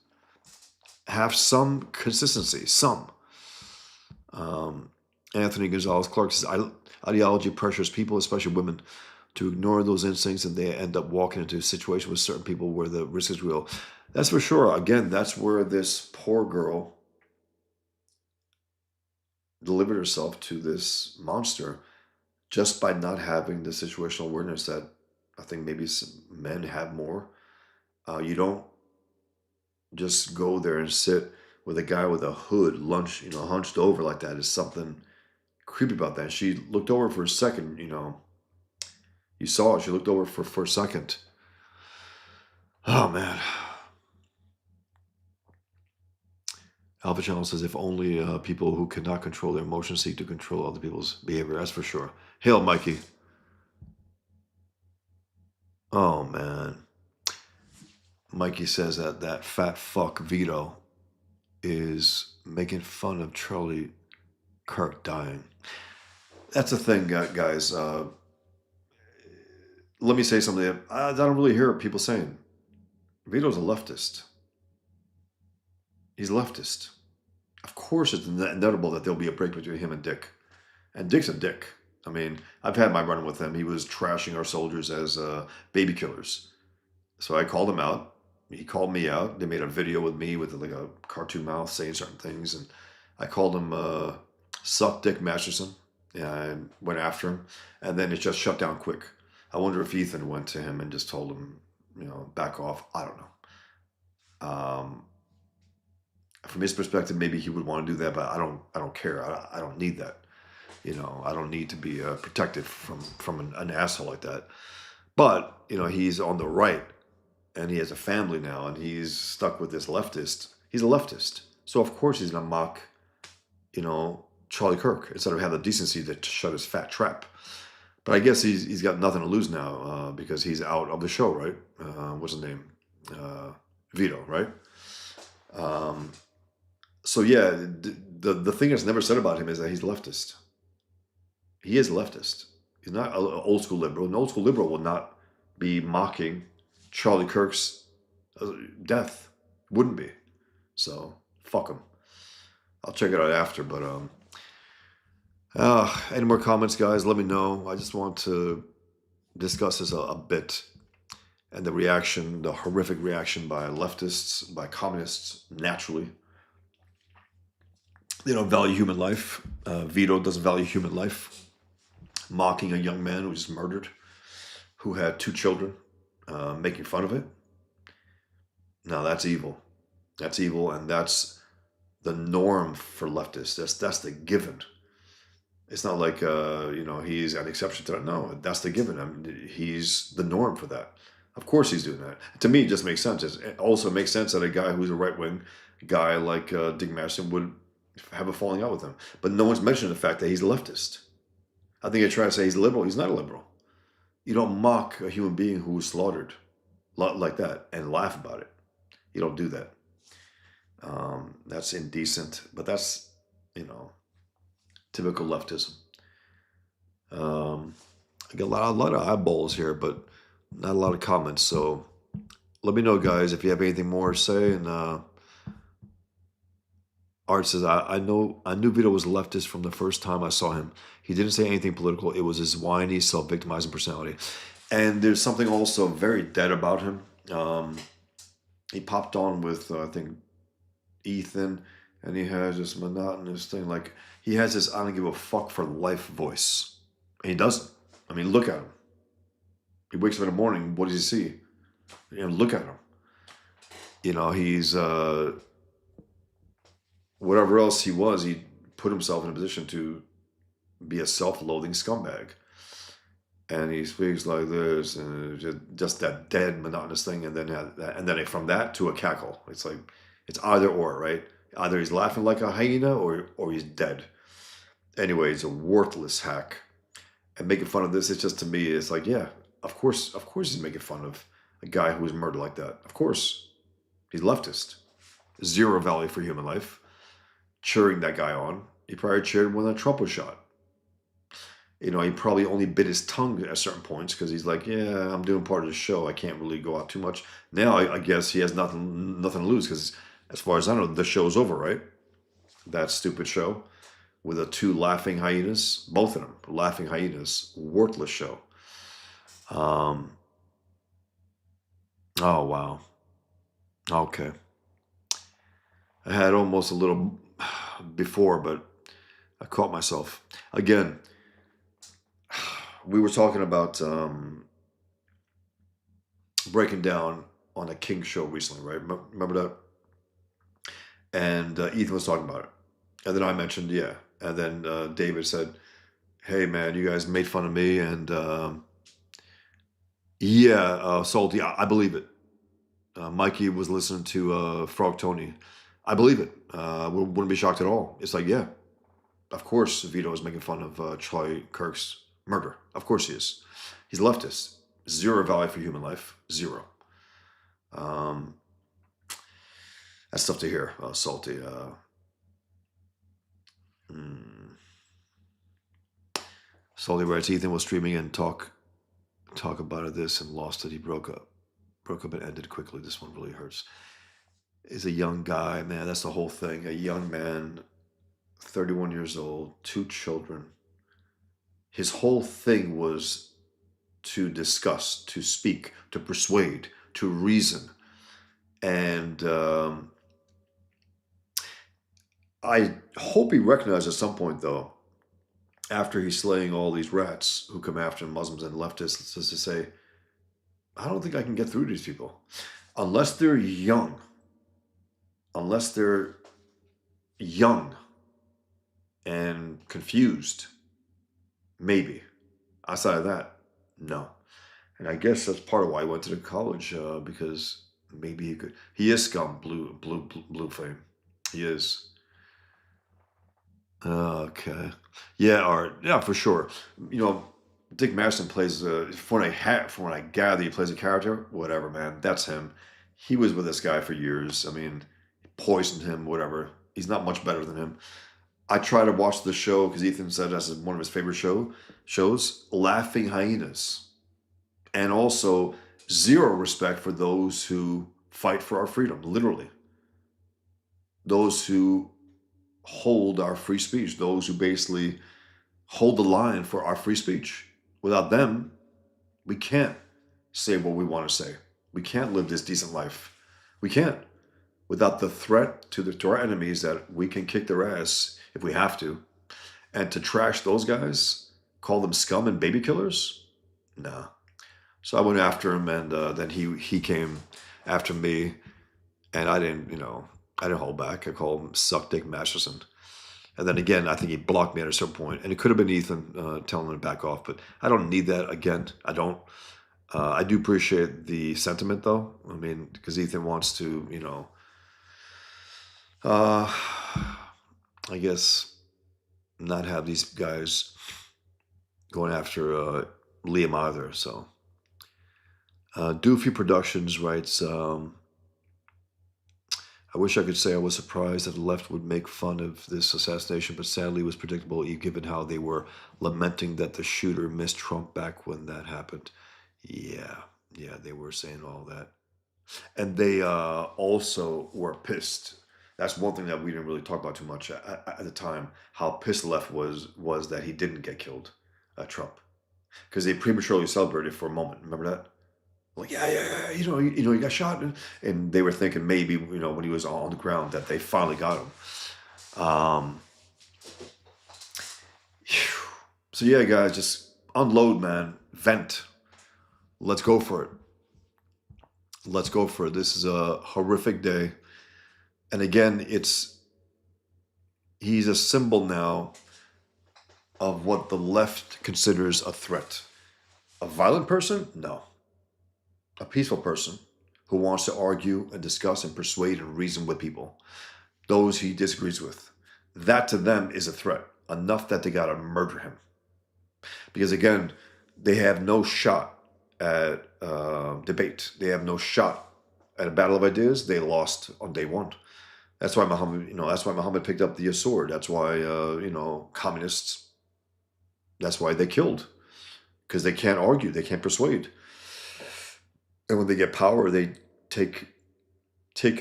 Have some consistency, some. Anthony Gonzalez Clark says, ideology pressures people, especially women, to ignore those instincts, and they end up walking into a situation with certain people where the risk is real. That's for sure. Again, that's where this poor girl delivered herself to this monster just by not having the situational awareness that I think maybe some men have more. You don't just go there and sit with a guy with a hood hunched over like that. Is something creepy about that. She looked over for a second, you saw it. She looked over for a second. Oh, man. Alpha Channel says, if only people who cannot control their emotions seek to control other people's behavior. That's for sure. Hail, Mikey. Oh, man. Mikey says that fat fuck Vito is making fun of Charlie Kirk dying. That's the thing, guys. Let me say something that I don't really hear people saying. Vito's a leftist. He's leftist. Of course, it's inevitable that there'll be a break between him and Dick. And Dick's a dick. I mean, I've had my run with him. He was trashing our soldiers as baby killers. So I called him out. He called me out. They made a video with me with like a cartoon mouth saying certain things. And I called him Suck Dick Masterson. And I went after him. And then it just shut down quick. I wonder if Ethan went to him and just told him, back off. I don't know. From his perspective, maybe he would want to do that, but I don't care. I don't need that. I don't need to be protected from an asshole like that. But he's on the right, and he has a family now, and he's stuck with this leftist. He's a leftist, so of course he's gonna mock, Charlie Kirk instead of have the decency to shut his fat trap. But I guess he's got nothing to lose now because he's out of the show, right? What's his name? Vito, right? So yeah, the thing that's never said about him is that he's leftist. He is leftist. He's not an old school liberal. An old school liberal will not be mocking Charlie Kirk's death. Wouldn't be. So fuck him. I'll check it out after. But any more comments, guys? Let me know. I just want to discuss this a bit. And the horrific reaction by leftists, by communists, naturally. They don't value human life. Vito doesn't value human life. Mocking a young man who was murdered, who had 2 children, making fun of it. Now that's evil. That's evil, and that's the norm for leftists. That's the given. It's not like he's an exception to that. No, that's the given. I mean, he's the norm for that. Of course he's doing that. To me, it just makes sense. It also makes sense that a guy who's a right-wing guy like Dick Masterson would have a falling out with him. But no one's mentioned the fact that he's a leftist. I think they try to say he's liberal. He's not a liberal. You don't mock a human being who was slaughtered like that and laugh about it. You don't do that. That's indecent. But that's, typical leftism. I get a lot of eyeballs here, but not a lot of comments. So let me know, guys, if you have anything more to say, and Art says, I knew Vito was a leftist from the first time I saw him. He didn't say anything political. It was his whiny, self-victimizing personality. And there's something also very dead about him. Um, he popped on with, I think, Ethan, and he has this monotonous thing. Like, he has this I don't give a fuck for life voice. And he doesn't. I mean, look at him. He wakes up in the morning. What does he see? Look at him. He's whatever else he was, he put himself in a position to be a self-loathing scumbag. And he speaks like this, and just that dead, monotonous thing, and then from that to a cackle. It's like it's either or, right? Either he's laughing like a hyena, or he's dead. Anyway, he's a worthless hack. And making fun of this, it's just to me, it's like, yeah, of course, he's making fun of a guy who was murdered like that. Of course, he's leftist, zero value for human life. Cheering that guy on. He probably cheered when that Trump was shot. He probably only bit his tongue at certain points because he's like, yeah, I'm doing part of the show. I can't really go out too much. Now, I guess he has nothing to lose because, as far as I know, the show's over, right? That stupid show with the two laughing hyenas, both of them laughing hyenas, worthless show. Um, oh, wow. Okay. I had almost a little before, but I caught myself. Again, we were talking about breaking down on a King show recently, right? Remember that? And Ethan was talking about it. And then I mentioned, yeah. And then David said, hey, man, you guys made fun of me. And yeah, Salty, I believe it. Mikey was listening to Frog Tony. I believe it. Wouldn't be shocked at all. It's like, yeah, of course Vito is making fun of Charlie Kirk's murder. Of course he is. He's leftist. Zero value for human life. Zero. Um, that's tough to hear, Salty. Mm. Salty writes, Ethan was streaming and talk about this and lost it. He broke up and ended quickly. This one really hurts. Is a young guy, man. That's the whole thing. A young man, 31 years old, 2 children. His whole thing was to discuss, to speak, to persuade, to reason. And I hope he recognized at some point, though, after he's slaying all these rats who come after him, Muslims and leftists, is to say, I don't think I can get through to these people. Unless they're young and confused, maybe. Outside of that, no. And I guess that's part of why I went to the college, because maybe he could. He is scum, blue flame. He is. Okay. Yeah, Art. Yeah, for sure. You know, Dick Masterson plays. From what I gather, he plays a character. Whatever, man. That's him. He was with this guy for years. I mean, poisoned him. Whatever. He's not much better than him. I try to watch the show because Ethan said that's one of his favorite shows. Laughing hyenas, and also zero respect for those who fight for our freedom. Literally, those who hold our free speech. Those who basically hold the line for our free speech. Without them, we can't say what we want to say. We can't live this decent life. We can't. Without the threat to our enemies that we can kick their ass if we have to, and to trash those guys, call them scum and baby killers, nah. So I went after him, and then he came after me, and I didn't hold back. I called him Suck Dick Masterson. And then again, I think he blocked me at a certain point, and it could have been Ethan telling him to back off, but I don't need that again. I don't. I do appreciate the sentiment, though. I mean, because Ethan wants to, uh, I guess, not have these guys going after Liam either. So, Doofy Productions writes, I wish I could say I was surprised that the left would make fun of this assassination, but sadly it was predictable given how they were lamenting that the shooter missed Trump back when that happened. Yeah, they were saying all that. And they also were pissed That's one thing that we didn't really talk about too much at the time. How pissed the left was that he didn't get killed, Trump, because they prematurely celebrated for a moment. Remember that? Like, yeah, yeah, yeah, he got shot, and they were thinking maybe, when he was on the ground, that they finally got him. Phew. So yeah, guys, just unload, man, vent. Let's go for it. Let's go for it. This is a horrific day, and again, he's a symbol now of what the left considers a threat. A violent person? No. A peaceful person who wants to argue and discuss and persuade and reason with people, those he disagrees with. That to them is a threat, enough that they gotta murder him. Because again, they have no shot at debate. They have no shot at a battle of ideas. They lost on day one. That's why Muhammad, that's why Muhammad picked up the sword. That's why, communists, that's why they killed. Because they can't argue, they can't persuade. And when they get power, they take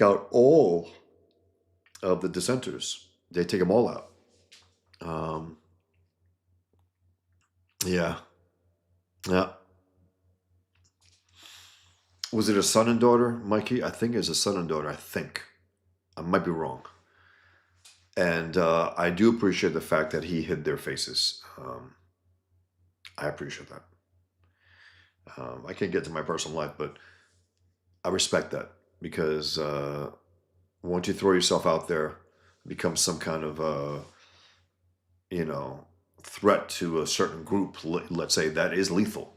out all of the dissenters. They take them all out. Um, yeah, yeah. Was it a son and daughter, Mikey? I think it's a son and daughter. I think I might be wrong. And I do appreciate the fact that he hid their faces. I appreciate that. I can't get to my personal life, but I respect that because once you throw yourself out there, become some kind of you know threat to a certain group. Let's say that is lethal.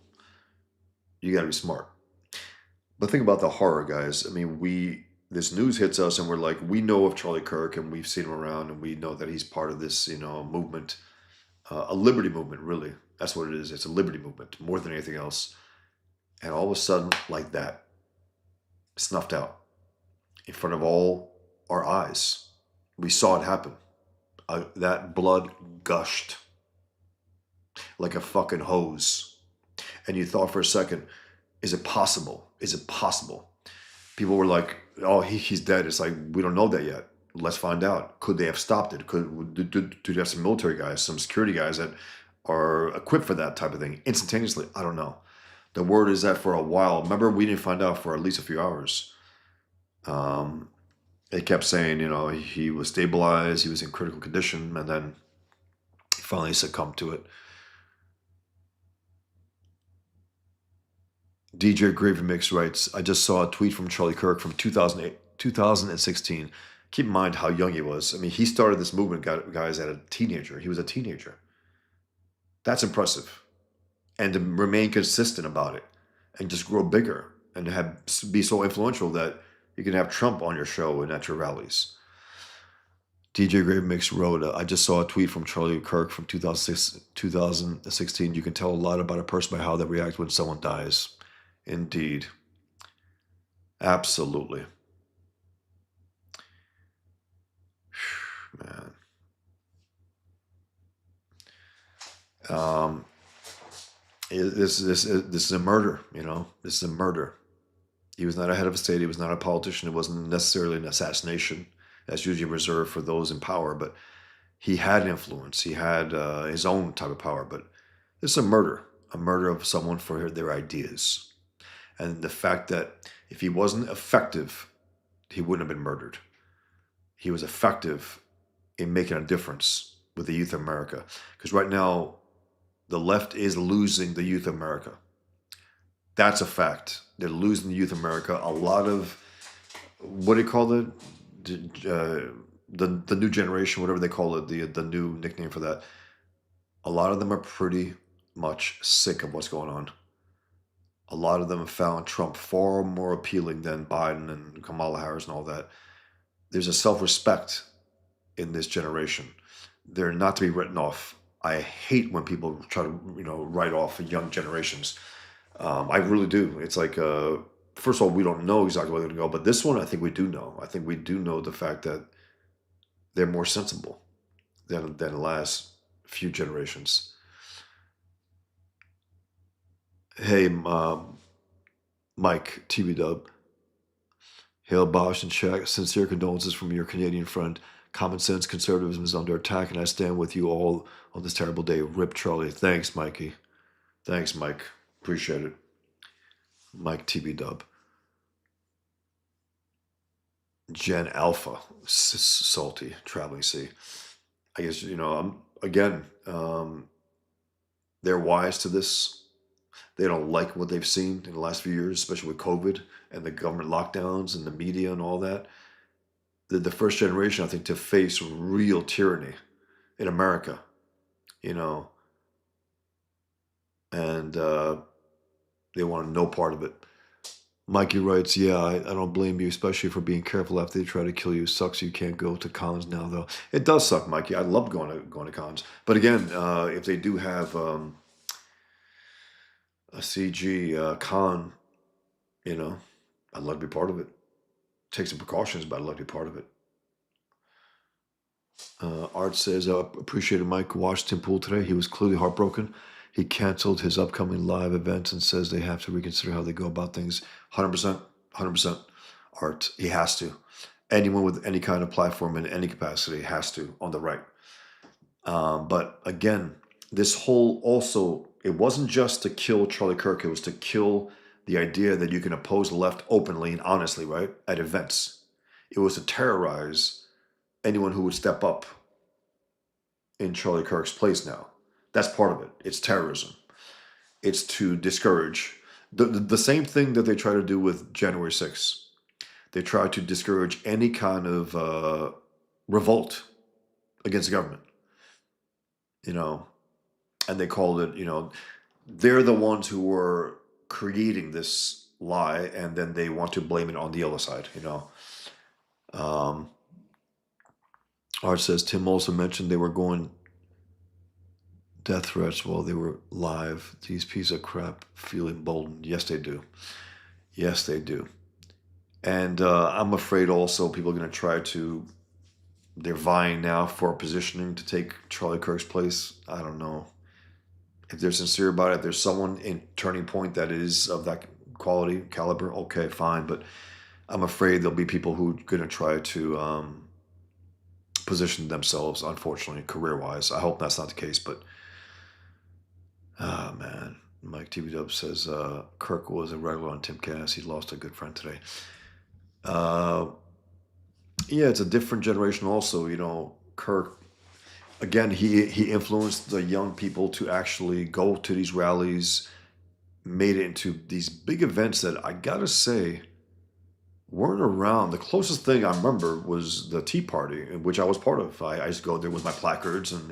You got to be smart. But think about the horror, guys. I mean, this news hits us, and we're like, we know of Charlie Kirk, and we've seen him around, and we know that he's part of this, movement, a liberty movement. Really, that's what it is. It's a liberty movement more than anything else. And all of a sudden, like that, snuffed out in front of all our eyes. We saw it happen. That blood gushed like a fucking hose. And you thought for a second, is it possible? Is it possible? People were like, oh, he's dead. It's like, we don't know that yet. Let's find out. Could they have stopped it? Do they have some military guys, some security guys that are equipped for that type of thing instantaneously? I don't know. The word is that for a while, remember, we didn't find out for at least a few hours. They kept saying, he was stabilized, he was in critical condition, and then he finally succumbed to it. DJ Gravy Mix writes, I just saw a tweet from Charlie Kirk from 2016. Keep in mind how young he was. I mean, he started this movement, guys, as a teenager. He was a teenager. That's impressive. And to remain consistent about it and just grow bigger and be so influential that you can have Trump on your show and at your rallies. DJ Grave Mix wrote, I just saw a tweet from Charlie Kirk from 2016. You can tell a lot about a person by how they react when someone dies. Indeed. Absolutely. Man. This is a murder, This is a murder. He was not a head of a state. He was not a politician. It wasn't necessarily an assassination. That's usually reserved for those in power. But he had influence. He had his own type of power. But this is a murder of someone for their ideas. And the fact that if he wasn't effective, he wouldn't have been murdered. He was effective in making a difference with the youth of America. Because right now, the left is losing the youth of America. That's a fact. They're losing the youth of America. A lot of, what do you call it? The new generation, whatever they call it, the new nickname for that. A lot of them are pretty much sick of what's going on. A lot of them have found Trump far more appealing than Biden and Kamala Harris and all that. There's a self-respect in this generation. They're not to be written off. I hate when people try to, write off young generations. I really do. It's like, first of all, we don't know exactly where they're going to go, but this one, I think we do know. I think we do know the fact that they're more sensible than the last few generations. Hey, Mike TV Dub. Hail Bosch and Shaq. Sincere condolences from your Canadian friend. Common sense conservatism is under attack, and I stand with you all on this terrible day. Rip Charlie. Thanks, Mikey. Thanks, Mike. Appreciate it. Mike TB Dub. Gen Alpha. Salty. Traveling C. I guess, again, they're wise to this. They don't like what they've seen in the last few years, especially with COVID and the government lockdowns and the media and all that. The first generation, I think, to face real tyranny in America, you know, and they want no part of it. Mikey writes, yeah, I don't blame you, especially for being careful after they try to kill you. Sucks you can't go to cons now, though. It does suck, Mikey. I love going to cons. But again, if they do have a CG con, I'd love to be part of it. Take some precautions, but I'd love to be part of it. Art says, I appreciated Mike Washington Poole today. He was clearly heartbroken. He canceled his upcoming live events and says they have to reconsider how they go about things. 100%, 100%. Art, he has to. Anyone with any kind of platform in any capacity has to, on the right. But again, this whole also, it wasn't just to kill Charlie Kirk, it was to kill the idea that you can oppose the left openly and honestly, right, at events. It was to terrorize anyone who would step up in Charlie Kirk's place now. That's part of it. It's terrorism. It's to discourage. The same thing that they try to do with January 6th. They try to discourage any kind of revolt against the government. And they called it, they're the ones who were creating this lie, and then they want to blame it on the other side, Art says, Tim also mentioned they were going death threats while they were live. These pieces of crap feel emboldened. Yes, they do. Yes, they do. And I'm afraid also people are going to try to, they're vying now for positioning to take Charlie Kirk's place. I don't know. If they're sincere about it, if there's someone in Turning Point that is of that quality, caliber, okay, fine. But I'm afraid there'll be people who are going to try to position themselves, unfortunately, career-wise. I hope that's not the case, but man. Mike TV Dub says Kirk was a regular on Tim Cass. He lost a good friend today. Yeah, it's a different generation also. Kirk, again, he influenced the young people to actually go to these rallies, made it into these big events that I gotta say weren't around. The closest thing I remember was the Tea Party, which I was part of. I used to go there with my placards and,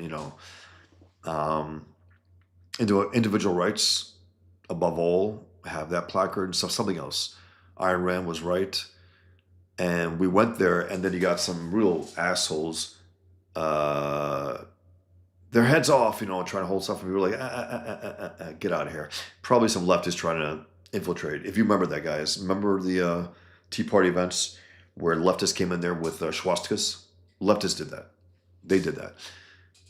into individual rights, above all, have that placard and something else. Ayn Rand was right. And we went there, and then you got some real assholes, their heads off, trying to hold stuff, and we were like, get out of here. Probably some leftists trying to infiltrate. If you remember that, guys. Remember the Tea Party events where leftists came in there with swastikas? Leftists did that. They did that.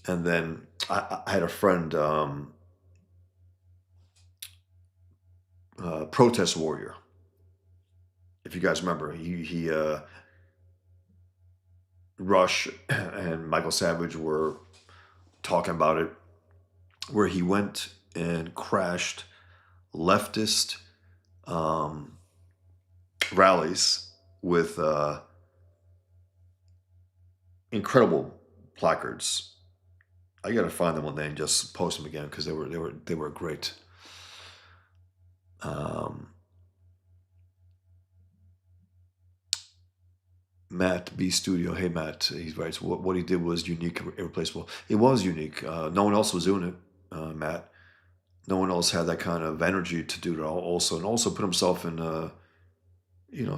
And then I had a friend, protest warrior. If you guys remember, he Rush and Michael Savage were talking about it, where he went and crashed leftist rallies with incredible placards. I gotta find them one day and just post them again because they were great. Matt B Studio. Hey Matt, he writes, what he did was unique, irreplaceable. It was unique. No one else was doing it, Matt. No one else had that kind of energy to do it also, and also put himself in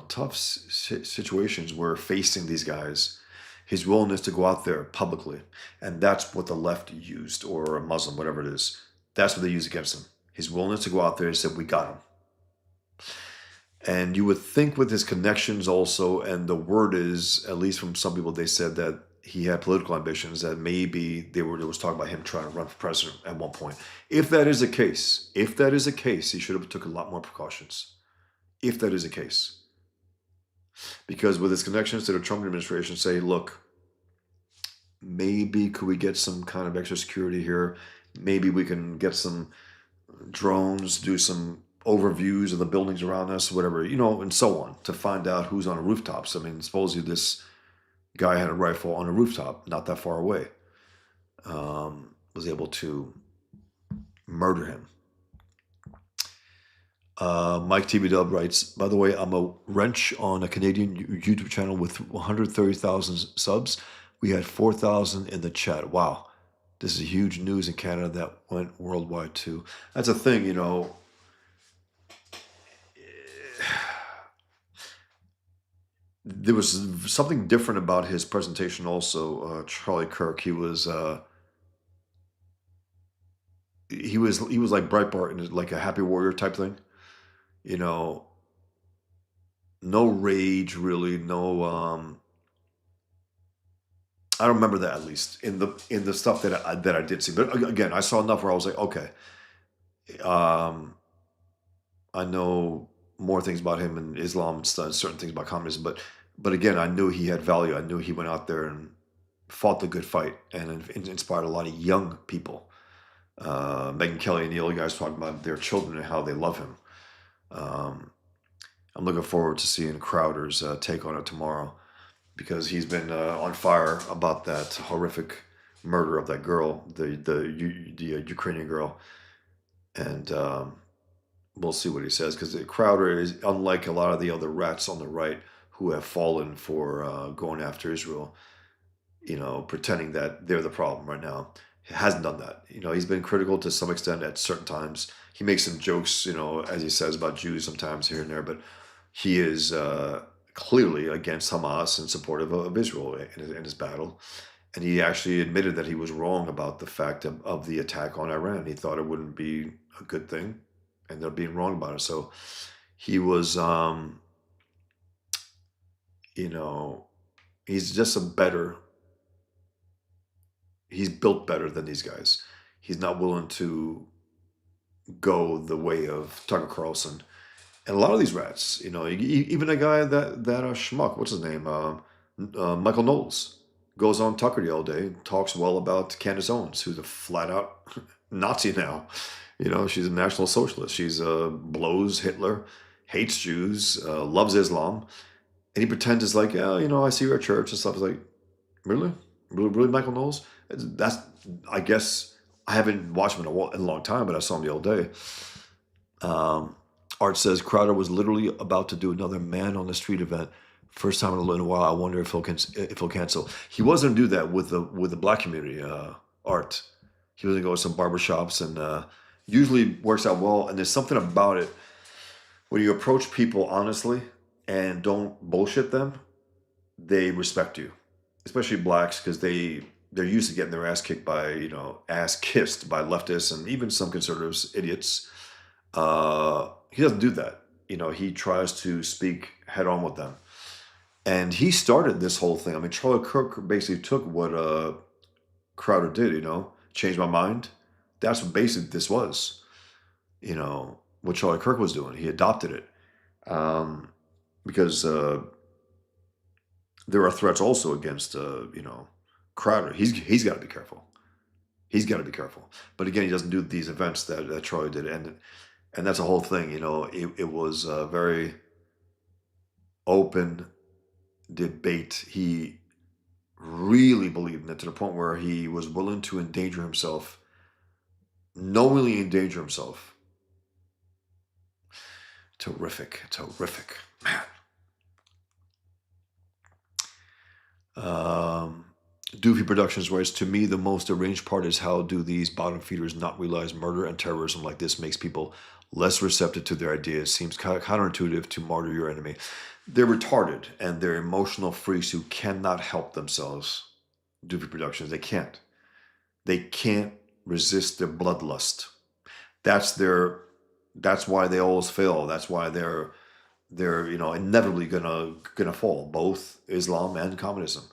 tough situations where facing these guys, his willingness to go out there publicly, and that's what the left used, or a Muslim, whatever it is. That's what they used against him. His willingness to go out there and say, we got him. And you would think with his connections also, and the word is, at least from some people, they said that he had political ambitions, that maybe there was talk about him trying to run for president at one point. If that is the case, he should have took a lot more precautions. If that is the case. because with his connections to the Trump administration, say, look, maybe could we get some kind of extra security here? Maybe we can get some drones, do some overviews of the buildings around us, whatever, and so on, to find out who's on the rooftops. I mean, supposedly this guy had a rifle on a rooftop not that far away. Was able to murder him. Mike TV Dub writes, by the way, I'm a wrench on a Canadian YouTube channel with 130,000 subs. We had 4,000 in the chat. Wow. This is huge news in Canada that went worldwide too. That's a thing, There was something different about his presentation also. Charlie Kirk, he was like Breitbart and like a happy warrior type thing. You know, no rage really, no I don't remember that, at least in the stuff that I did see. But again, I saw enough where I was like, okay, um I know more things about him and Islam and certain things about communism, but again, I knew he had value. I knew he went out there and fought the good fight and inspired a lot of young people. Megyn Kelly and the other guys talking about their children and how they love him. Um, I'm looking forward to seeing Crowder's take on it tomorrow, because he's been on fire about that horrific murder of that girl, the Ukrainian girl, and we'll see what he says, because Crowder is unlike a lot of the other rats on the right who have fallen for going after Israel, pretending that they're the problem right now. He hasn't done that. He's been critical to some extent at certain times. He makes some jokes, as he says, about Jews sometimes here and there, but he is clearly against Hamas and supportive of Israel in his battle. And he actually admitted that he was wrong about the fact of the attack on Iran. He thought it wouldn't be a good thing, ended up being wrong about it. So he was, he's just he's built better than these guys. He's not willing to go the way of Tucker Carlson and a lot of these rats. Even a guy that schmuck, what's his name, Michael Knowles, goes on Tucker the all day, talks well about Candace Owens, who's a flat out Nazi now. She's a National Socialist. She's blows Hitler, hates Jews, loves Islam, and he pretends it's like, yeah, I see her at church and stuff. It's like, really, really, Michael Knowles? That's, I guess, I haven't watched him in a long time, but I saw him the other day. Art says Crowder was literally about to do another man on the street event. First time in a little while. I wonder if he'll cancel. He was going to do that with the black community. Art. He was going to go to some barbershops, and usually works out well. And there's something about it when you approach people honestly and don't bullshit them. They respect you, especially blacks, because they're used to getting their ass kicked by ass kissed by leftists and even some conservatives, idiots. He doesn't do that. He tries to speak head on with them. And he started this whole thing. I mean, Charlie Kirk basically took what Crowder did, changed my mind. That's what basically this was, what Charlie Kirk was doing. He adopted it. Because there are threats also against, Crowder. He's got to be careful. He's got to be careful. But again, he doesn't do these events that Charlie did. And that's a whole thing, it was a very open debate. He really believed in it to the point where he was willing to endanger himself, knowingly endanger himself. Terrific, man. Doofy Productions writes, to me, the most arranged part is how do these bottom feeders not realize murder and terrorism like this makes people less receptive to their ideas? Seems counterintuitive to martyr your enemy. They're retarded and they're emotional freaks who cannot help themselves. Doofy Productions, they can't. They can't resist their bloodlust. That's why they always fail. That's why they're inevitably gonna fall. Both Islam and communism,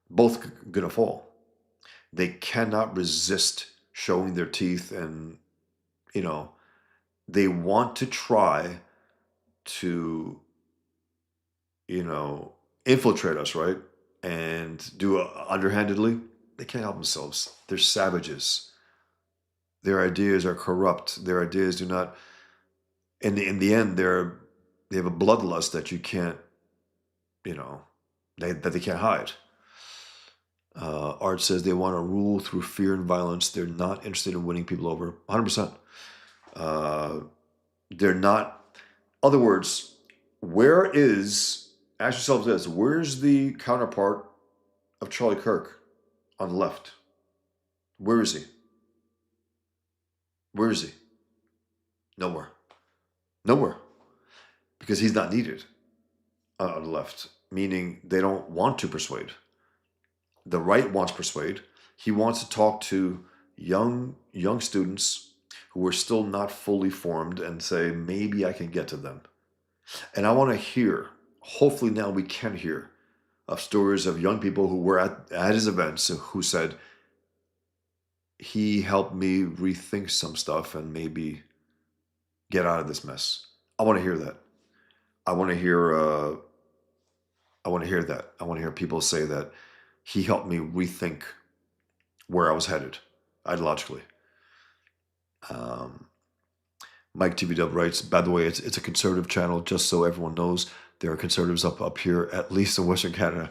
both gonna fall. They cannot resist showing their teeth, and they want to try to you know, infiltrate us, right? And do it underhandedly. They can't help themselves. They're savages. Their ideas are corrupt. Their ideas do not. In the end, they have a bloodlust that you can't, you know, that they can't hide. Art says they want to rule through fear and violence. They're not interested in winning people over. 100%. Uh, they're not. Other words, where is? Ask yourself this: where's the counterpart of Charlie Kirk on the left? Where is he? Where is he? Nowhere. Nowhere. Because he's not needed on the left. Meaning they don't want to persuade. The right wants to persuade. He wants to talk to young students who are still not fully formed and say, maybe I can get to them. And I want to hear, hopefully now we can hear, of stories of young people who were at his events who said, he helped me rethink some stuff and maybe get out of this mess. I want to hear that. I want to hear. I want to hear that. I want to hear people say that he helped me rethink where I was headed ideologically. Um, Mike TV Dub writes, by the way, it's a conservative channel, just so everyone knows there are conservatives up here, at least in Western Canada.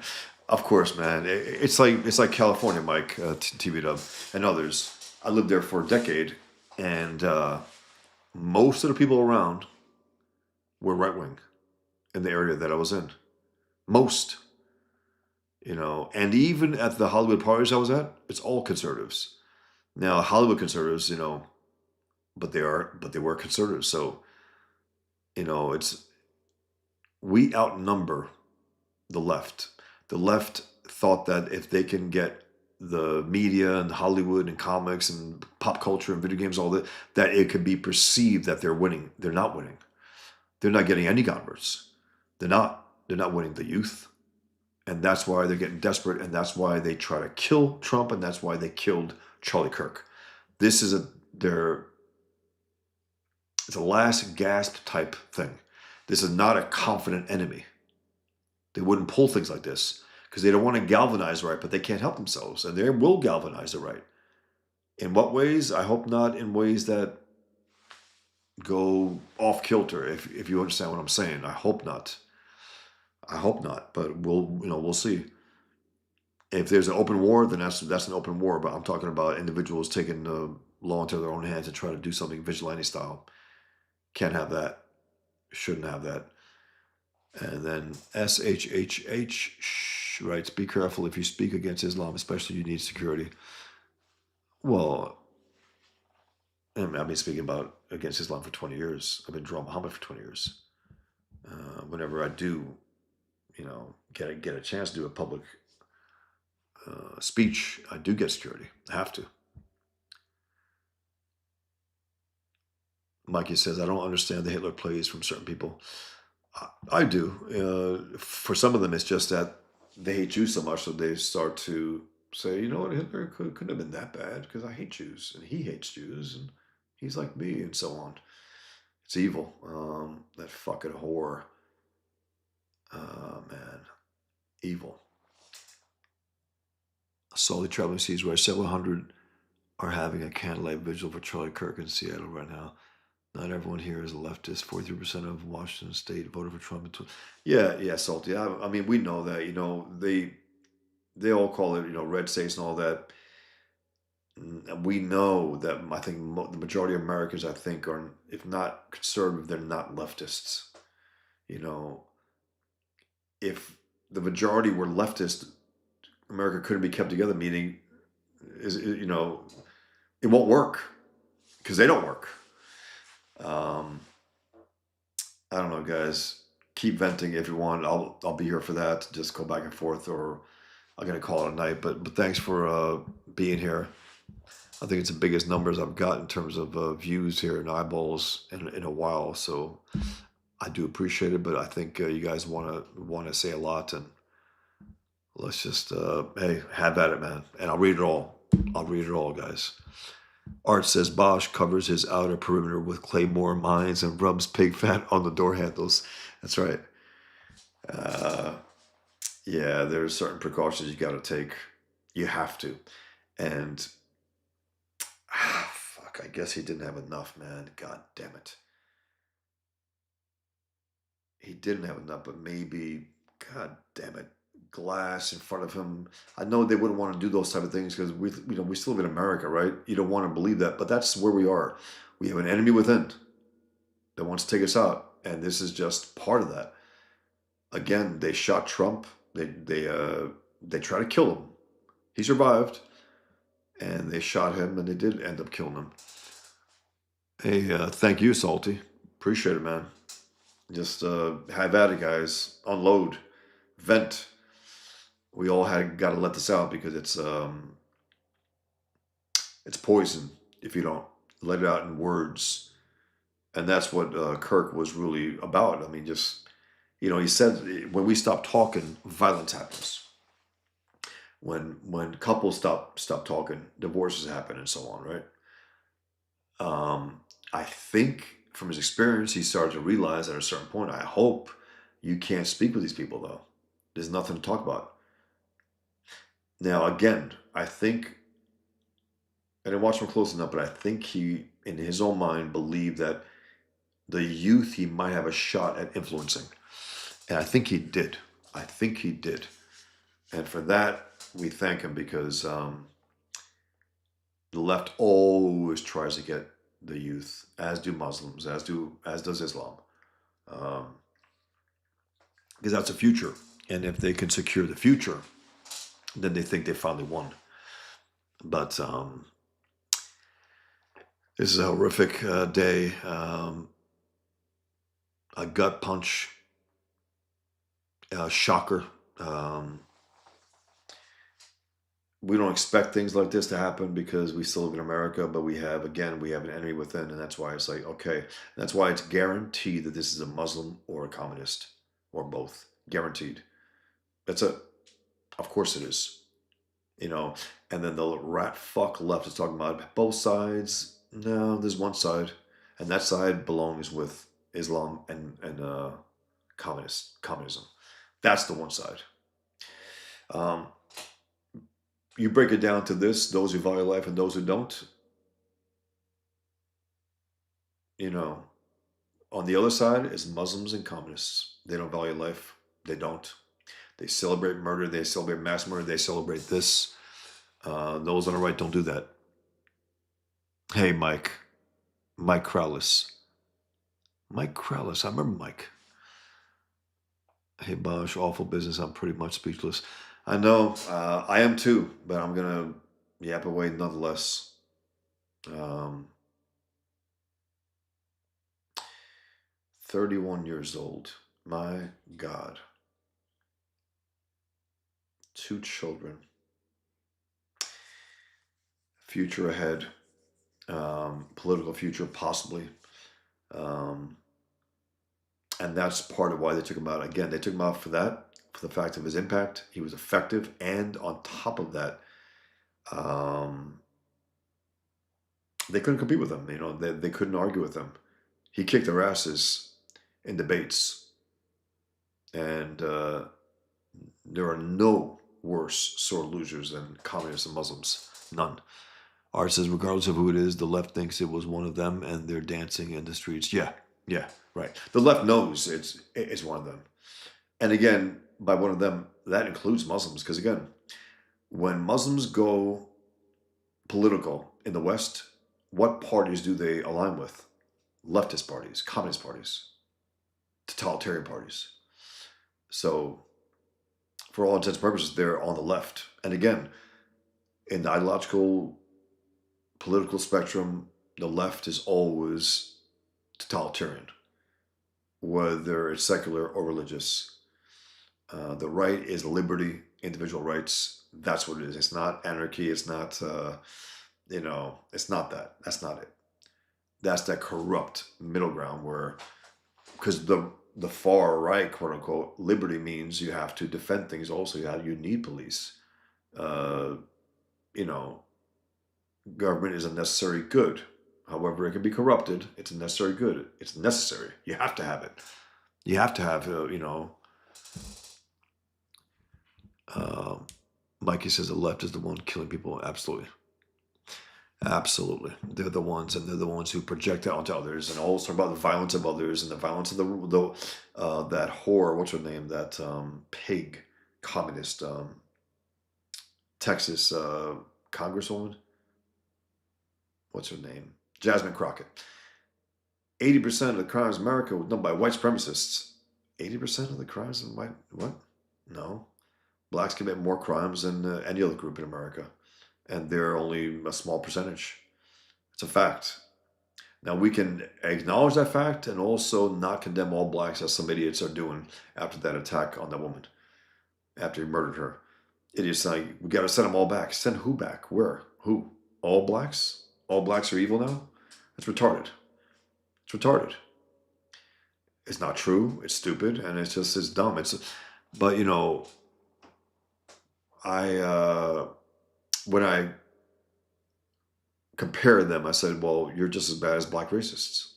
Of course, man. It's like California, Mike, TV Dub, and others. I lived there for a decade, and most of the people around were right wing in the area that I was in. Most, and even at the Hollywood parties I was at, it's all conservatives. Now, Hollywood conservatives, but they were conservatives. So, it's we outnumber the left. The left thought that if they can get the media and Hollywood and comics and pop culture and video games, all that it could be perceived that they're winning. They're not winning. They're not getting any converts. They're not. They're not winning the youth. And that's why they're getting desperate. And that's why they try to kill Trump. And that's why they killed Charlie Kirk. This is it's a last gasp type thing. This is not a confident enemy. They wouldn't pull things like this because they don't want to galvanize the right, but they can't help themselves. And they will galvanize the right. In what ways? I hope not in ways that go off kilter, if you understand what I'm saying. I hope not. I hope not, but we'll see. If there's an open war, then that's an open war. But I'm talking about individuals taking the law into their own hands and trying to do something vigilante style. Can't have that. Shouldn't have that. And then SHHH writes, be careful if you speak against Islam, especially you need security. Well, I've been speaking about against Islam for 20 years. I've been drawing Muhammad for 20 years. Whenever I do, get a chance to do a public speech, I do get security. I have to. Mikey says, I don't understand the Hitler plays from certain people. I do. For some of them, it's just that they hate Jews so much that they start to say, you know what, Hitler couldn't have been that bad because I hate Jews and he hates Jews and he's like me and so on. It's evil. That fucking whore. Man. Evil. Slowly traveling seas where several hundred are having a candlelight vigil for Charlie Kirk in Seattle right now. Not everyone here is a leftist. 43% of Washington State voted for Trump. Yeah, Salty. I mean, we know that. They all call it, red states and all that. We know that. I think the majority of Americans, I think, are, if not conservative, they're not leftists. If the majority were leftist, America couldn't be kept together. Meaning, it won't work because they don't work. I don't know, guys. Keep venting if you want. I'll be here for that. Just go back and forth, or I'm gonna call it a night. But thanks for being here. I think it's the biggest numbers I've got in terms of views here and eyeballs in a while. So I do appreciate it. But I think you guys want to say a lot, and let's just hey, have at it, man. And I'll read it all. I'll read it all, guys. Art says Bosch covers his outer perimeter with claymore mines and rubs pig fat on the door handles. That's right. Uh, yeah, there's certain precautions you got to take. You have to. And fuck, I guess he didn't have enough, man. God damn it. He didn't have enough, but maybe, God damn it, glass in front of him. I know they wouldn't want to do those type of things because we still live in America, right? You don't want to believe that, but that's where we are. We have an enemy within that wants to take us out, and this is just part of that. Again, they shot Trump. They tried to kill him. He survived, and they shot him, and they did end up killing him. Hey, thank you, Salty. Appreciate it, man. Just have at it, guys. Unload, vent. We all had got to let this out because it's poison if you don't let it out in words, and that's what Kirk was really about. I mean, just he said when we stop talking, violence happens. When couples stop talking, divorces happen, and so on, right? I think from his experience, he started to realize at a certain point. I hope you can't speak with these people though. There's nothing to talk about. Now, again, I think I didn't watch him close enough, but I think he, in his own mind, believed that the youth he might have a shot at influencing, and I think he did. I think he did, and for that we thank him because the left always tries to get the youth, as do Muslims, as does Islam, um, because that's the future. And if they can secure the future, then they think they finally won. But this is a horrific day. A gut punch, a shocker. Um, we don't expect things like this to happen because we still live in America, but we have an enemy within, and that's why it's like, okay, that's why it's guaranteed that this is a Muslim or a communist or both. Guaranteed. That's it. Of course it is. You know, and then the rat fuck left is talking about both sides. No, there's one side, and that side belongs with Islam and communism. That's the one side. Um, you break it down to this: those who value life and those who don't. You know, on the other side is Muslims and communists. They don't value life. They don't. They celebrate murder. They celebrate mass murder. They celebrate this. Those on the right don't do that. Hey, Mike Crowless. Mike Crowless. I remember Mike. Hey, Bosh, awful business. I'm pretty much speechless. I know. I am too, but I'm going to yap away nonetheless. Um, 31 years old. My God. 2 children. Future ahead. Political future, possibly. Um, and that's part of why they took him out. Again, they took him out for that, for the fact of his impact. He was effective, and on top of that, um, they couldn't compete with him. They couldn't argue with him. He kicked their asses in debates, and there are no worse sore losers than communists and Muslims. None. Art says, regardless of who it is, the left thinks it was one of them, and they're dancing in the streets. Yeah, yeah, right. The left knows it's one of them. And again, by one of them, that includes Muslims. Because again, when Muslims go political in the West, what parties do they align with? Leftist parties, communist parties, totalitarian parties. So, for all intents and purposes, they're on the left. And again, in the ideological political spectrum, the left is always totalitarian, whether it's secular or religious. The right is liberty, individual rights. That's what it is. It's not anarchy. It's not, it's not that. That's not it. That's that corrupt middle ground where, because the far right, quote unquote, liberty means you have to defend things also. You need police. Uh, you know, government is a necessary good. However, it can be corrupted. It's a necessary good. It's necessary. You have to have it. You have to have, Um, Mikey says the left is the one killing people. Absolutely. Absolutely. They're the ones, and they're the ones who project it onto others, and also about the violence of others and the violence of that whore, what's her name? That pig communist Texas congresswoman. What's her name? Jasmine Crockett. 80% of the crimes in America were done by white supremacists. 80% of the crimes in white, what? No. Blacks commit more crimes than any other group in America, and they're only a small percentage. It's a fact. Now, we can acknowledge that fact and also not condemn all blacks as some idiots are doing after that attack on that woman, after he murdered her. Idiots saying, we got to send them all back. Send who back? Where? Who? All blacks? All blacks are evil now? That's retarded. It's retarded. It's not true. It's stupid, and it's dumb. But I when I compared them, I said, well, you're just as bad as black racists.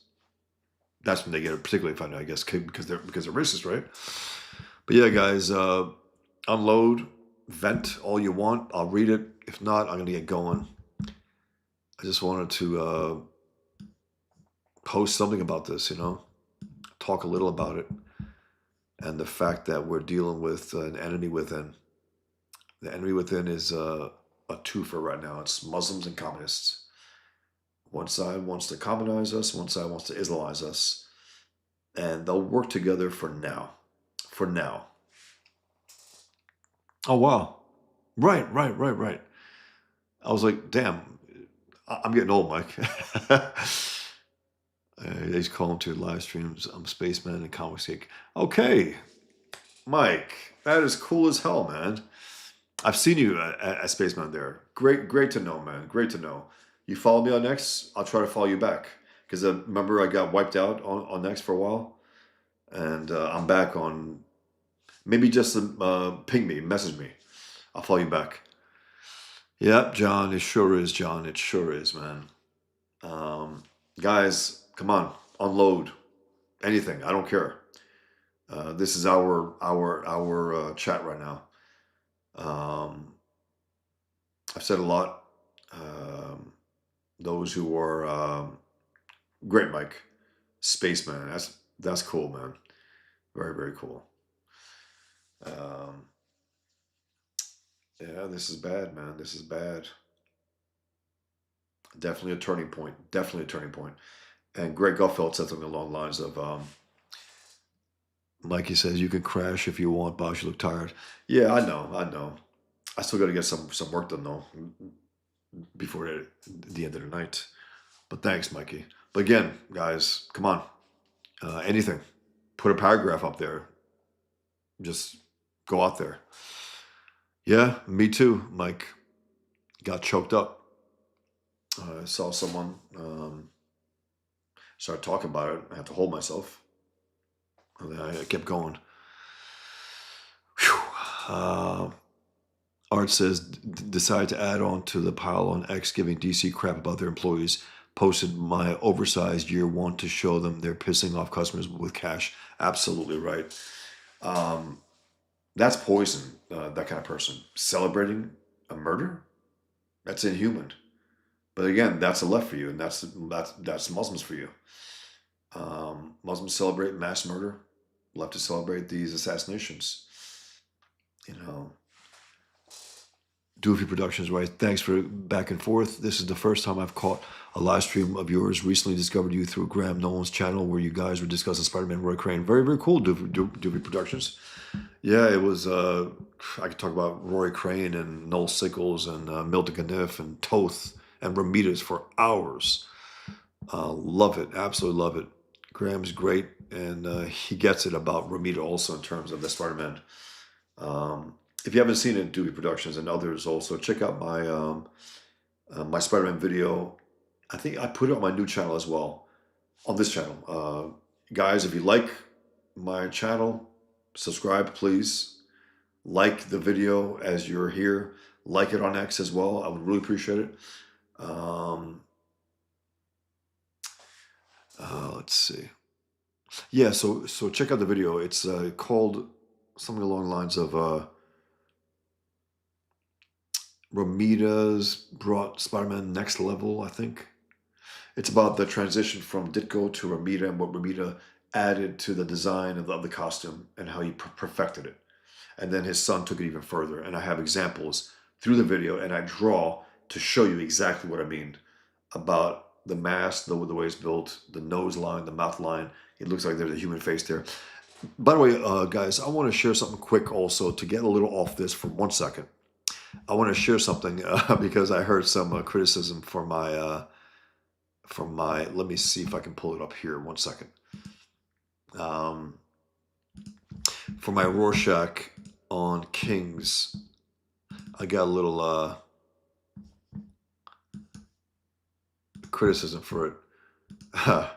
That's when they get particularly offended, I guess, because they're racist, right? But yeah, guys, unload, vent all you want. I'll read it. If not, I'm gonna get going. I just wanted to post something about this, talk a little about it, and the fact that we're dealing with an enemy within. The enemy within is a twofer right now. It's Muslims and communists. One side wants to commonize us, one side wants to Islamize us. And they'll work together for now. For now. Oh, wow. Right. I was like, damn, I'm getting old, Mike. He's calling to live streams. I'm Spaceman and Comics Geek. Okay, Mike, that is cool as hell, man. I've seen you at Spaceman there. Great to know, man. Great to know. You follow me on X, I'll try to follow you back. Because remember, I got wiped out on X for a while. And I'm back on. Maybe just ping me, message me. I'll follow you back. Yep, John, it sure is, John. It sure is, man. Guys, come on, unload anything. I don't care. This is our chat right now. I've said a lot. Those who are great, Mike, Spaceman. That's cool, man. Very cool. Yeah, this is bad, man. This is bad. Definitely a turning point. Definitely a turning point. And Greg Gutfeld said something along the lines of, Mikey says, you can crash if you want, Bosh, you look tired. Yeah, I know. I still got to get some work done, though, before the end of the night. But thanks, Mikey. But again, guys, come on. Anything. Put a paragraph up there. Just go out there. Yeah, me too, Mike. Got choked up. I saw someone start talking about it. I had to hold myself. And then I kept going. Art says, decided to add on to the pile on X giving DC crap about their employees. Posted my oversized year one to show them they're pissing off customers with cash. Absolutely right. That's poison, that kind of person. Celebrating a murder? That's inhuman. But again, that's the left for you, and that's Muslims for you. Muslims celebrate mass murder. Leftists celebrate these assassinations. Doofy Productions, right? Thanks for back and forth. This is the first time I've caught a live stream of yours. Recently discovered you through Graham Nolan's channel where you guys were discussing Spider-Man Roy Crane. Very cool, Doofy Productions. Yeah, it was, I could talk about Roy Crane and Noel Sickles and Milton Caniff and Toth and Ramirez for hours. Love it. Absolutely love it. Graham's great, and he gets it about Ramirez also in terms of the Spider-Man. If you haven't seen it, Doobie Productions and others also, check out my Spider-Man video. I think I put it on my new channel as well, on this channel. Guys, if you like my channel, subscribe, please. Like the video as you're here. Like it on X as well. I would really appreciate it. Let's see. Yeah, so check out the video. It's called something along the lines of Romita's brought Spider-Man next level, I think. It's about the transition from Ditko to Romita and what Romita added to the design of the costume and how he perfected it. And then his son took it even further. And I have examples through the video, and I draw to show you exactly what I mean about the mask, the way it's built, the nose line, the mouth line. It looks like there's a human face there. By the way, guys, I want to share something quick also to get a little off this for 1 second. I want to share something because I heard some criticism for my. Let me see if I can pull it up here. 1 second. Um, for my Rorschach on Kings, I got a little criticism for it. I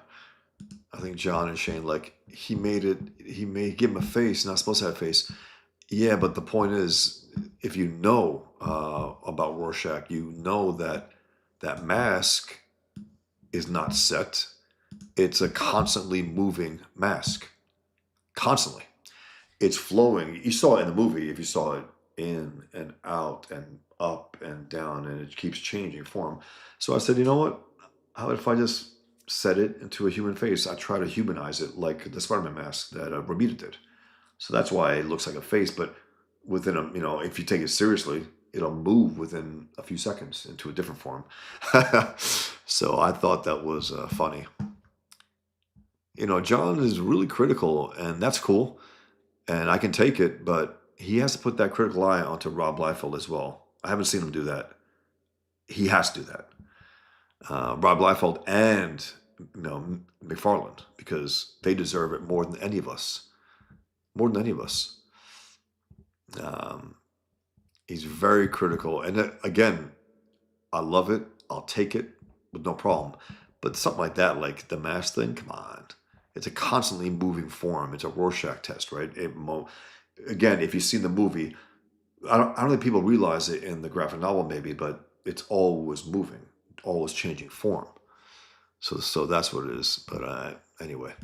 think John and Shane, like, he give him a face, not supposed to have a face. Yeah, but the point is, if you know about Rorschach, you know that that mask is not set. It's a constantly moving mask. Constantly. It's flowing. You saw it in the movie, if you saw it in and out and up and down, and it keeps changing form. So I said, you know what? How about if I just set it into a human face? I try to humanize it like the Spider-Man mask that Romita did. So that's why it looks like a face, but within if you take it seriously, it'll move within a few seconds into a different form. So I thought that was funny. John is really critical, and that's cool, and I can take it, but he has to put that critical eye onto Rob Liefeld as well. I haven't seen him do that. He has to do that. Rob Liefeld and McFarland, because they deserve it more than any of us. More than any of us. He's very critical, and again, I love it. I'll take it with no problem. But something like that, like the mask thing, come on. It's a constantly moving form. It's a Rorschach test, right? Again, if you've seen the movie, I don't think people realize it in the graphic novel maybe, but it's always moving, always changing form. So that's what it is. But anyway,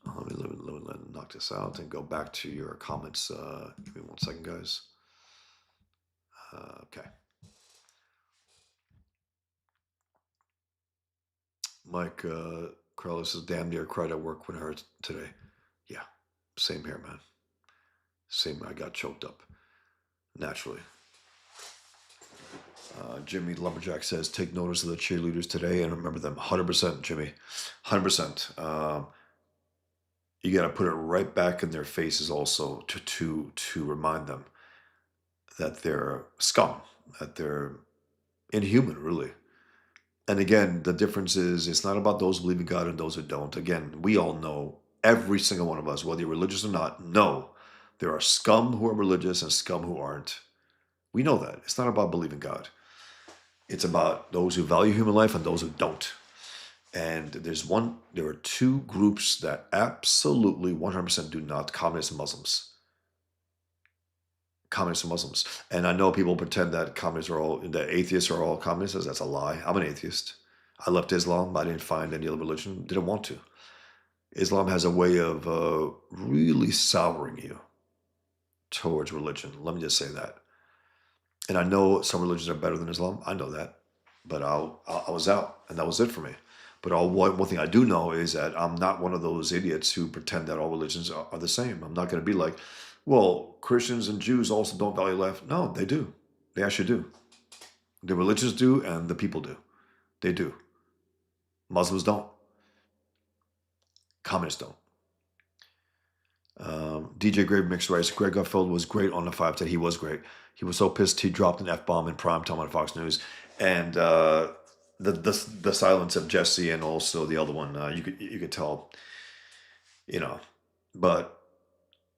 let me knock this out and go back to your comments. Give me 1 second, guys. Okay. Mike Crowley says, damn near cried at work when I heard today. Yeah, same here, man. Same, I got choked up, naturally. Jimmy Lumberjack says, take notice of the cheerleaders today and remember them. 100%, Jimmy. 100%. You got to put it right back in their faces also to remind them that they're scum, that they're inhuman, really. And again, the difference is it's not about those who believe in God and those who don't. Again, we all know, every single one of us, whether you're religious or not, know there are scum who are religious and scum who aren't. We know that. It's not about believing God. It's about those who value human life and those who don't. And there are two groups that absolutely 100% do not, communists and Muslims. Communists and Muslims. And I know people pretend that that atheists are all communists. That's a lie. I'm an atheist. I left Islam. I didn't find any other religion. Didn't want to. Islam has a way of really souring you towards religion. Let me just say that. And I know some religions are better than Islam. I know that. But I was out, and that was it for me. But one thing I do know is that I'm not one of those idiots who pretend that all religions are the same. I'm not going to be like, well, Christians and Jews also don't value life. No, they do. They actually do. The religions do, and the people do. They do. Muslims don't. Communists don't. DJ Grave Mix writes, Greg Gutfeld was great on the 510. He was great. He was so pissed he dropped an F-bomb in prime time on Fox News. And the silence of Jesse and also the other one, you could tell, But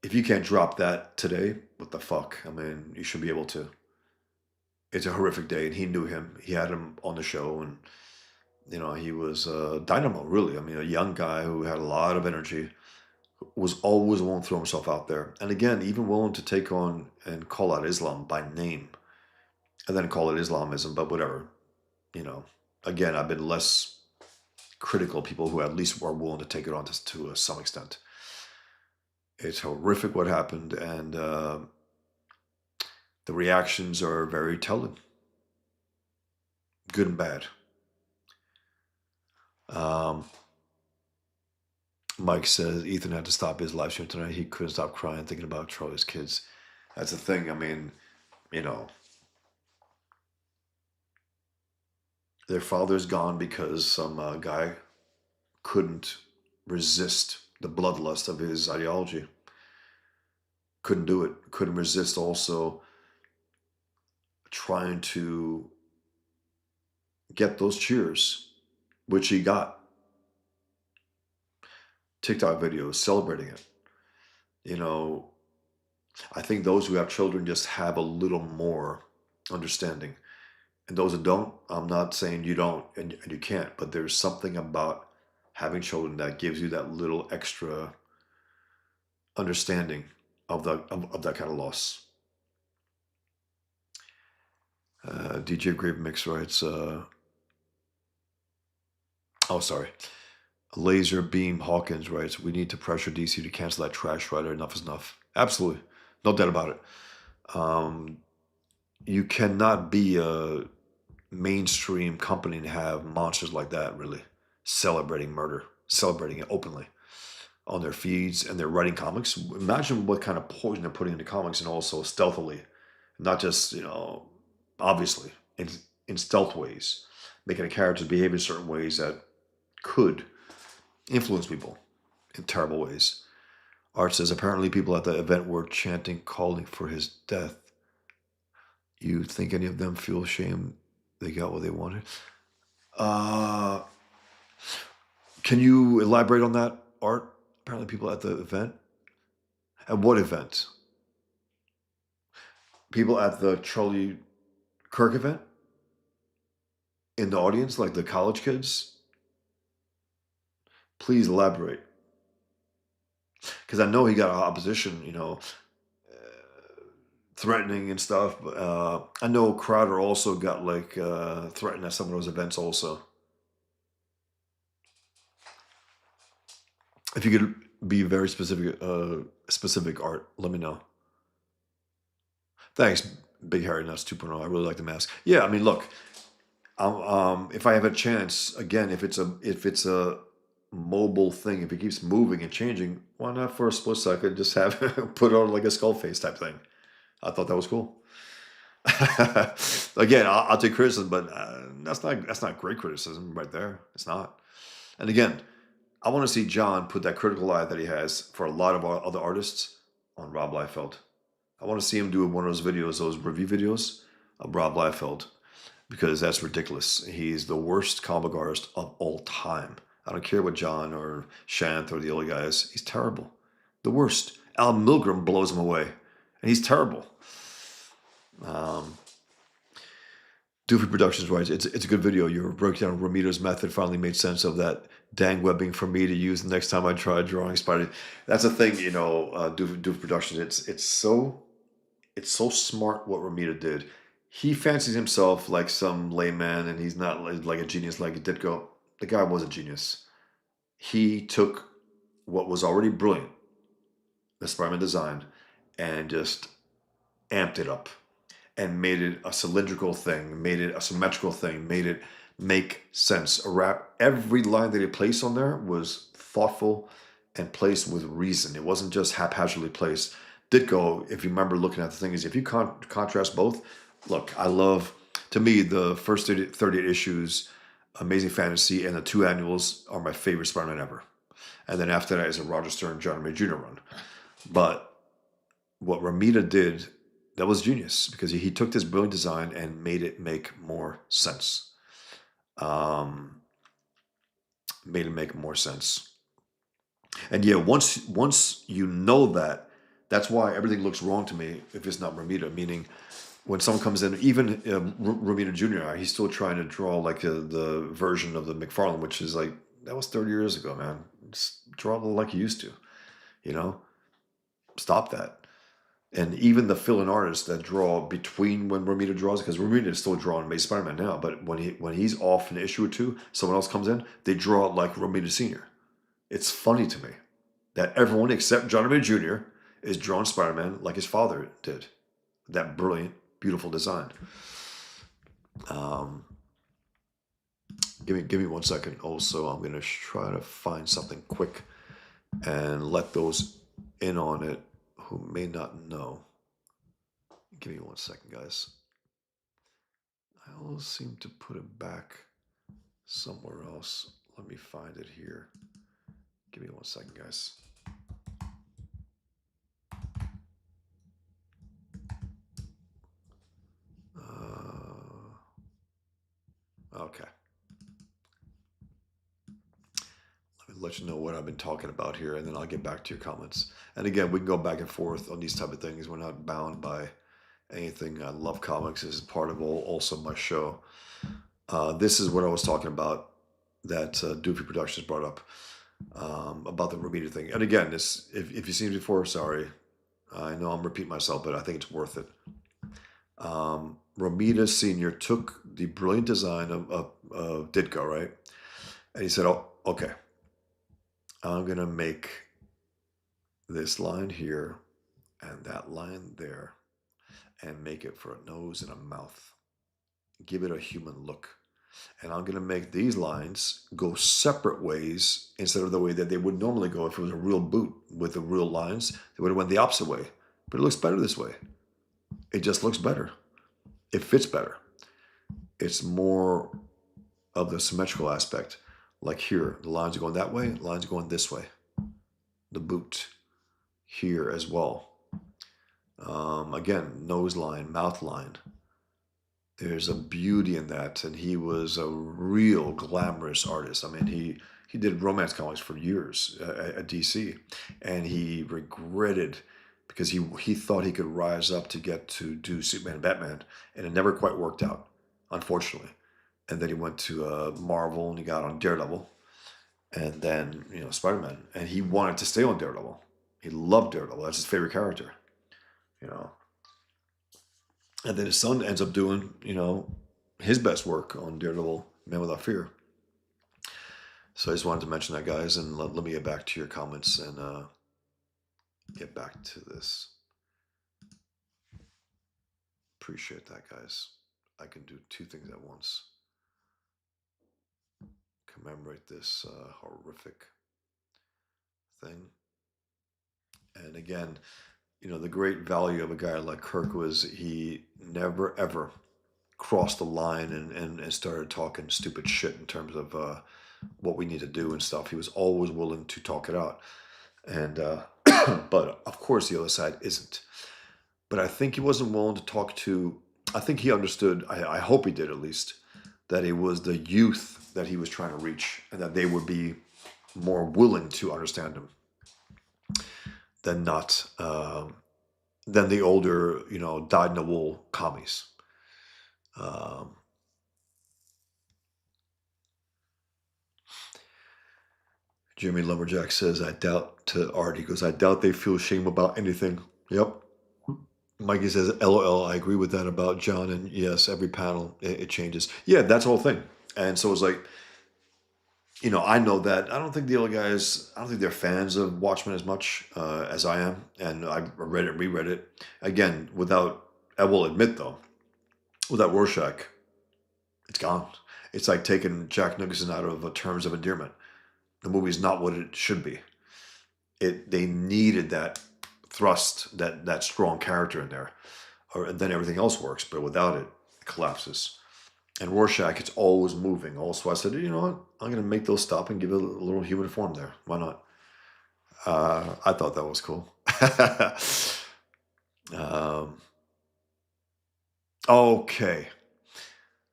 if you can't drop that today, what the fuck? I mean, you should be able to. It's a horrific day, and he knew him. He had him on the show, and he was dynamo, really. I mean, a young guy who had a lot of energy, was always willing to throw himself out there. And again, even willing to take on and call out Islam by name. And then call it Islamism, but whatever. Again, I've been less critical of people who at least are willing to take it on to some extent. It's horrific what happened, and the reactions are very telling, good and bad. Um, Mike says Ethan had to stop his live stream tonight. He couldn't stop crying thinking about Charlie's kids. That's the thing. I mean, you know, their father's gone because some guy couldn't resist the bloodlust of his ideology. Couldn't do it. Couldn't resist also trying to get those cheers, which he got. TikTok videos celebrating it. You know, I think those who have children just have a little more understanding. And those that don't, I'm not saying you don't and you can't, but there's something about having children that gives you that little extra understanding of that kind of loss. DJ Grave Mix writes, oh, sorry. Laser Beam Hawkins writes, we need to pressure DC to cancel that trash writer. Enough is enough. Absolutely. No doubt about it. You cannot be a mainstream company and have monsters like that really celebrating murder, celebrating it openly on their feeds, and they're writing comics. Imagine what kind of poison they're putting into comics, and also stealthily, not just, obviously, in stealth ways, making a character behave in certain ways that could influence people in terrible ways. Art says, apparently people at the event were chanting, calling for his death. You think any of them feel shame they got what they wanted? Uh, can you elaborate on that, Art? Apparently people at the event? At what event? People at the Charlie Kirk event? In the audience, like the college kids? Please elaborate. Because I know he got opposition, threatening and stuff. But I know Crowder also got threatened at some of those events also. If you could be very specific, Art, let me know. Thanks, Big Harry Nuts 2.0. I really like the mask. Yeah, I mean, look, if I have a chance, again, if it's a mobile thing, if it keeps moving and changing, why not for a split second just have put on like a skull face type thing? I thought that was cool. Again, I'll take criticism, but that's not great criticism right there. It's not. And again, I want to see John put that critical eye that he has for a lot of other artists on Rob Liefeld. I want to see him do one of those videos, those review videos of Rob Liefeld, because that's ridiculous. He's the worst comic artist of all time. I don't care what John or Shant or the other guys. He's terrible. The worst. Al Milgram blows him away, and he's terrible. Doofy Productions writes, it's a good video. Your breakdown of Romito's method finally made sense of that dang webbing for me to use the next time I try drawing spider. That's the thing, Doofy Productions. It's so smart what Romito did. He fancies himself like some layman, and he's not like a genius like Ditko. The guy was a genius. He took what was already brilliant, the Spider-Man design, and just amped it up and made it a cylindrical thing, made it a symmetrical thing, made it make sense. Every line that he placed on there was thoughtful and placed with reason. It wasn't just haphazardly placed. Ditko, if you remember looking at the thing, is if you contrast both, look, to me, the first 38 issues, Amazing Fantasy, and the 2 annuals are my favorite Spider-Man ever. And then after that is a Roger Stern, John Romita Jr. run. But what Romita did, that was genius, because he took this brilliant design and made it make more sense. Made it make more sense. And yeah, once you know that, that's why everything looks wrong to me if it's not Romita. Meaning, when someone comes in, even Romita Jr., he's still trying to draw like the version of the McFarlane, which is like, that was 30 years ago, man. Just draw like you used to, Stop that. And even the fill-in artists that draw between when Romita draws, because Romita is still drawing Amazing Spider-Man now, but when he's off an issue or two, someone else comes in, they draw it like Romita Sr. It's funny to me. that everyone except John Romita Jr. is drawing Spider-Man like his father did. That brilliant, beautiful design. Um, give me 1 second. Also, I'm gonna try to find something quick and let those in on it who may not know. Give me 1 second, guys. I always seem to put it back somewhere else. Let me find it here. Give me 1 second, guys. Okay. Let me let you know what I've been talking about here, and then I'll get back to your comments. And again, we can go back and forth on these type of things. We're not bound by anything. I love comics. This is part of also my show. This is what I was talking about that Doofy Productions brought up about the Romita thing. And again, this if you've seen it before, sorry. I know I'm repeating myself, but I think it's worth it. Romita Sr. took the brilliant design of Ditko, right? And he said, oh, okay, I'm going to make this line here and that line there and make it for a nose and a mouth. Give it a human look. And I'm going to make these lines go separate ways instead of the way that they would normally go if it was a real boot with the real lines. They would have went the opposite way. But it looks better this way. It just looks better. It fits better. It's more of the symmetrical aspect. Like here, the lines are going that way, the lines are going this way. The boot here as well. Again, nose line, mouth line. There's a beauty in that, and he was a real glamorous artist. I mean, he did romance comics for years at DC, and he regretted because he thought he could rise up to get to do Superman and Batman, and it never quite worked out, unfortunately. And then he went to Marvel, and he got on Daredevil, and then Spider-Man, and he wanted to stay on Daredevil. He loved Daredevil. That's his favorite character, you know. And then his son ends up doing, his best work on Daredevil, Man Without Fear. So I just wanted to mention that, guys, and let me get back to your comments and get back to this. Appreciate that, guys. I can do two things at once. Commemorate this horrific thing. And again, the great value of a guy like Kirk was he never, ever crossed the line and started talking stupid shit in terms of what we need to do and stuff. He was always willing to talk it out. And but of course the other side isn't. But I think he wasn't willing to talk to, I think he understood, I hope he did at least, that it was the youth that he was trying to reach and that they would be more willing to understand him than not, than the older, dyed-in-the-wool commies. Jimmy Lumberjack says, I doubt, to Art, he goes, I doubt they feel shame about anything. Yep. Mikey says, LOL, I agree with that about John. And yes, every panel, it changes. Yeah, that's the whole thing. And so it's like, I know that. I don't think the other guys, I don't think they're fans of Watchmen as much as I am. And I read it, reread it. Again, I will admit though, without Rorschach, it's gone. It's like taking Jack Nicholson out of Terms of Endearment. The movie's not what it should be. They needed that thrust, that strong character in there, and then everything else works. But without it, it collapses. And Rorschach, it's always moving. Also, I said, you know what? I'm going to make those stop and give it a little human form there. Why not? I thought that was cool. Okay.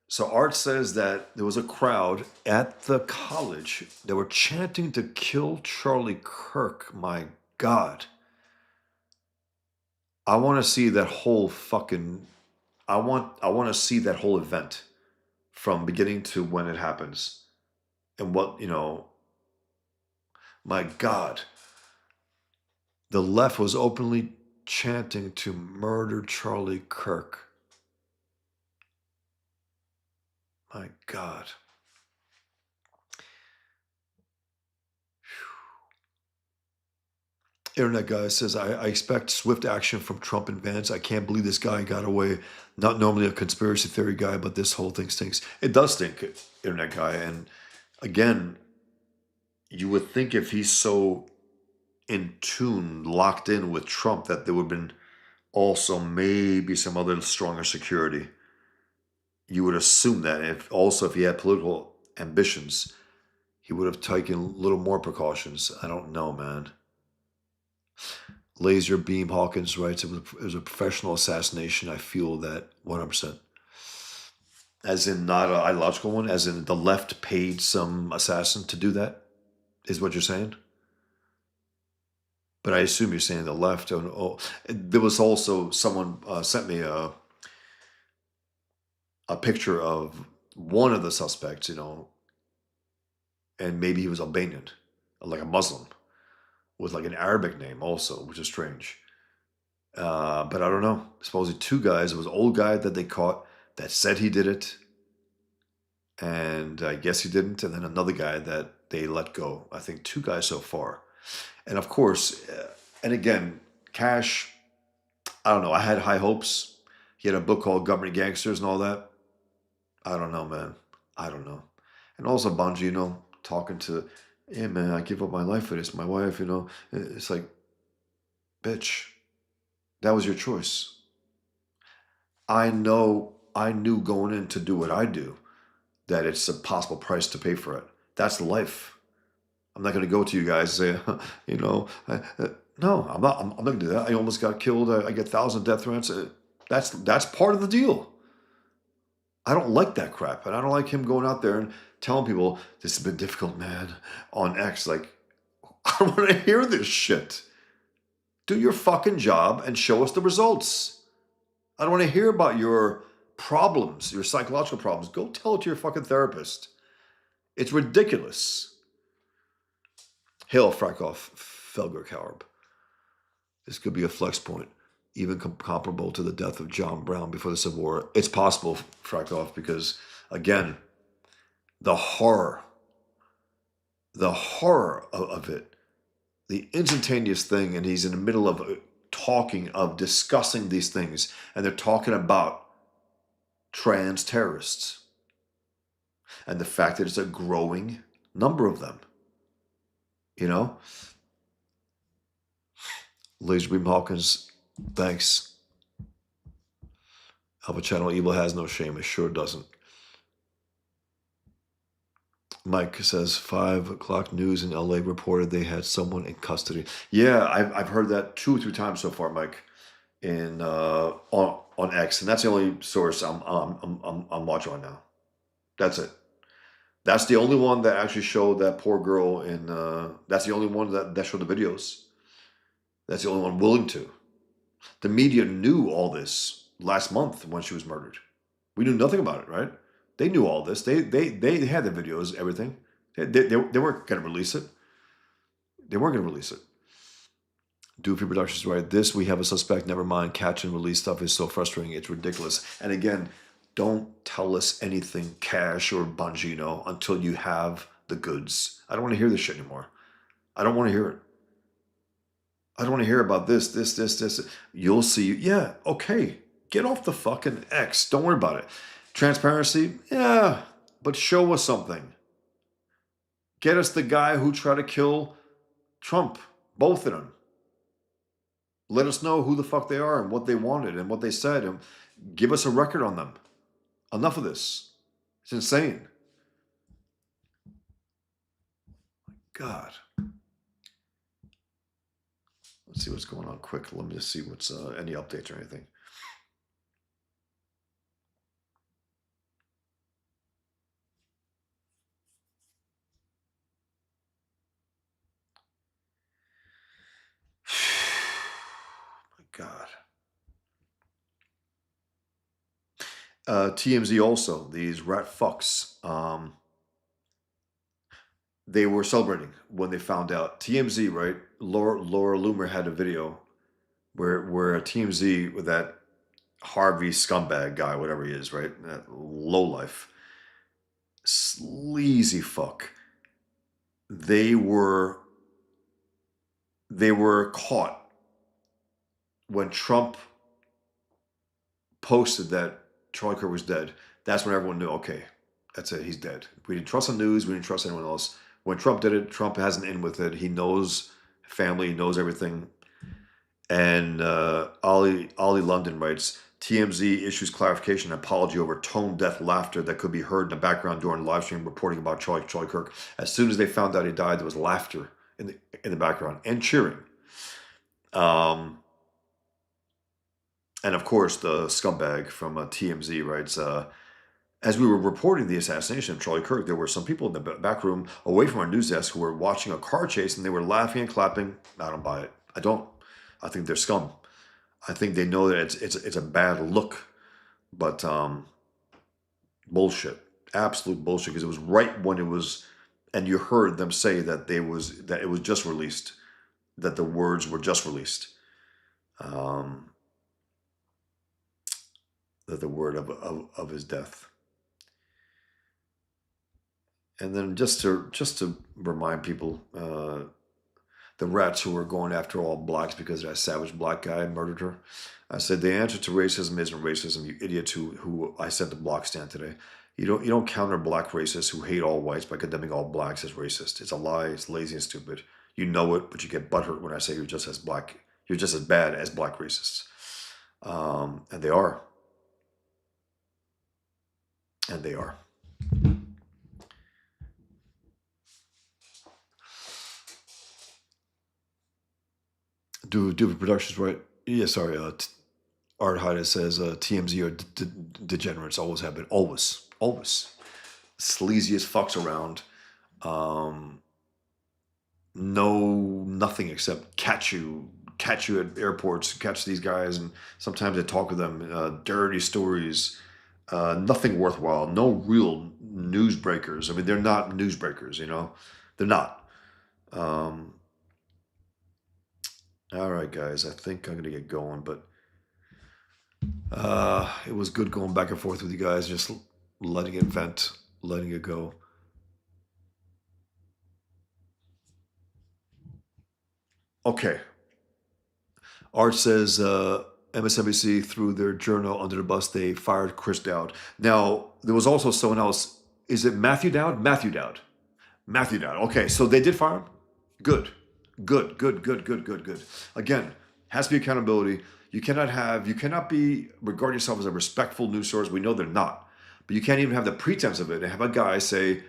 So Art says that there was a crowd at the college that were chanting to kill Charlie Kirk. My God. I want to see that whole fucking... I want to see that whole event from beginning to when it happens. And what, my God. The left was openly chanting to murder Charlie Kirk. My God. Internet guy says, I expect swift action from Trump and Vance. I can't believe this guy got away. Not normally a conspiracy theory guy, but this whole thing stinks. It does stink, Internet guy. And again, you would think if he's so in tune, locked in with Trump, that there would have been also maybe some other stronger security. You would assume that if he had political ambitions, he would have taken a little more precautions. I don't know, man. Laser Beam Hawkins writes, it was a professional assassination. I feel that 100%. As in, not an ideological one, as in the left paid some assassin to do that, is what you're saying? But I assume you're saying the left. Oh, there was also someone sent me a picture of one of the suspects, and maybe he was Albanian, like a Muslim, with like an Arabic name also, which is strange. But I don't know. Supposedly two guys. It was an old guy that they caught that said he did it, and I guess he didn't. And then another guy that they let go. I think two guys so far. And of course, and again, Cash, I don't know. I had high hopes. He had a book called Government Gangsters and all that. I don't know, man. I don't know. And also Bungie, talking to, yeah, man, I give up my life for this. My wife, it's like, bitch, that was your choice. I knew going in to do what I do that it's a possible price to pay for it. That's life. I'm not going to go to you guys and say, no, I'm not. I'm not going to do that. I almost got killed. I get 1,000 death threats. That's part of the deal. I don't like that crap, and I don't like him going out there and telling people this has been difficult, man. On X, like, I don't want to hear this shit. Do your fucking job and show us the results. I don't want to hear about your problems, your psychological problems. Go tell it to your fucking therapist. It's ridiculous. Hail Frakoff Felgerkarb. This could be a flex point, even comparable to the death of John Brown before the Civil War. It's possible, Frakoff, because, again, the horror of it, the instantaneous thing, and he's in the middle of discussing these things, and they're talking about trans terrorists and the fact that it's a growing number of them. Laser Beam Hawkins, thanks. Alpha Channel Evil has no shame. It sure doesn't. Mike says 5 o'clock news in LA reported they had someone in custody. Yeah, I've heard that 2 or 3 times so far, Mike, in on X, and that's the only source I'm watching on now. That's it. That's the only one that actually showed that poor girl in. That's the only one that showed the videos. That's the only one willing to. The media knew all this last month when she was murdered. We knew nothing about it, right? They knew all this. They had the videos, everything. They weren't going to release it. They weren't going to release it. Doofy Productions right. This, we have a suspect. Never mind. Catch and release stuff is so frustrating. It's ridiculous. And again, don't tell us anything, Cash or Bungie, until you have the goods. I don't want to hear this shit anymore. I don't want to hear it. I don't want to hear about this. You'll see. Yeah, okay. Get off the fucking X. Don't worry about it. Transparency? Yeah, but show us something. Get us the guy who tried to kill Trump. Both of them. Let us know who the fuck they are and what they wanted and what they said. And give us a record on them. Enough of this. It's insane. God. Let's see what's going on quick. Let me just see what's any updates or anything. My God. TMZ also, these rat fucks. They were celebrating when they found out. TMZ, right? Laura Loomer had a video where TMZ with that Harvey scumbag guy, whatever he is, right? That lowlife, sleazy fuck. They were they were caught when Trump posted that Charlie Kirk was dead. That's when everyone knew, okay, that's it, he's dead. We didn't trust the news, we didn't trust anyone else. When Trump did it, Trump has an in with it. He knows family, he knows everything. And Ollie London writes, TMZ issues clarification and apology over tone deaf laughter that could be heard in the background during live stream reporting about Charlie Kirk. As soon as they found out he died, there was laughter in the background and cheering. And of course, the scumbag from TMZ writes, as we were reporting the assassination of Charlie Kirk, there were some people in the back room away from our news desk who were watching a car chase and they were laughing and clapping. I don't buy it. I don't. I think they're scum. I think they know that it's a bad look, but bullshit, absolute bullshit. Because it was right when it was, and you heard them say that it was just released, that the words were just released, that the word of his death. And then just to remind people, the rats who were going after all blacks because that savage black guy murdered her. I said the answer to racism isn't racism, you idiots who I sent the block stand today. You don't counter black racists who hate all whites by condemning all blacks as racist. It's a lie. It's lazy and stupid. You know it, but you get butthurt when I say you're just as bad as black racists. And they are. And they are. Do Productions right? Yeah, sorry. Art Hyde says TMZ are degenerates. Always have been. Always. Sleaziest fucks around. Nothing except catch you at airports, catch these guys, and sometimes I talk with them. Dirty stories. Nothing worthwhile. No real newsbreakers. I mean, they're not newsbreakers. They're not. All right, guys, I think I'm going to get going, but it was good going back and forth with you guys, just letting it vent, letting it go. Okay. Art says MSNBC threw their journal under the bus. They fired Chris Dowd. Now, there was also someone else. Is it Matthew Dowd? Matthew Dowd. Okay, so they did fire him? Good. Again, has to be accountability. You cannot be regard yourself as a respectful news source. We know they're not. But you can't even have the pretense of it and have a guy say,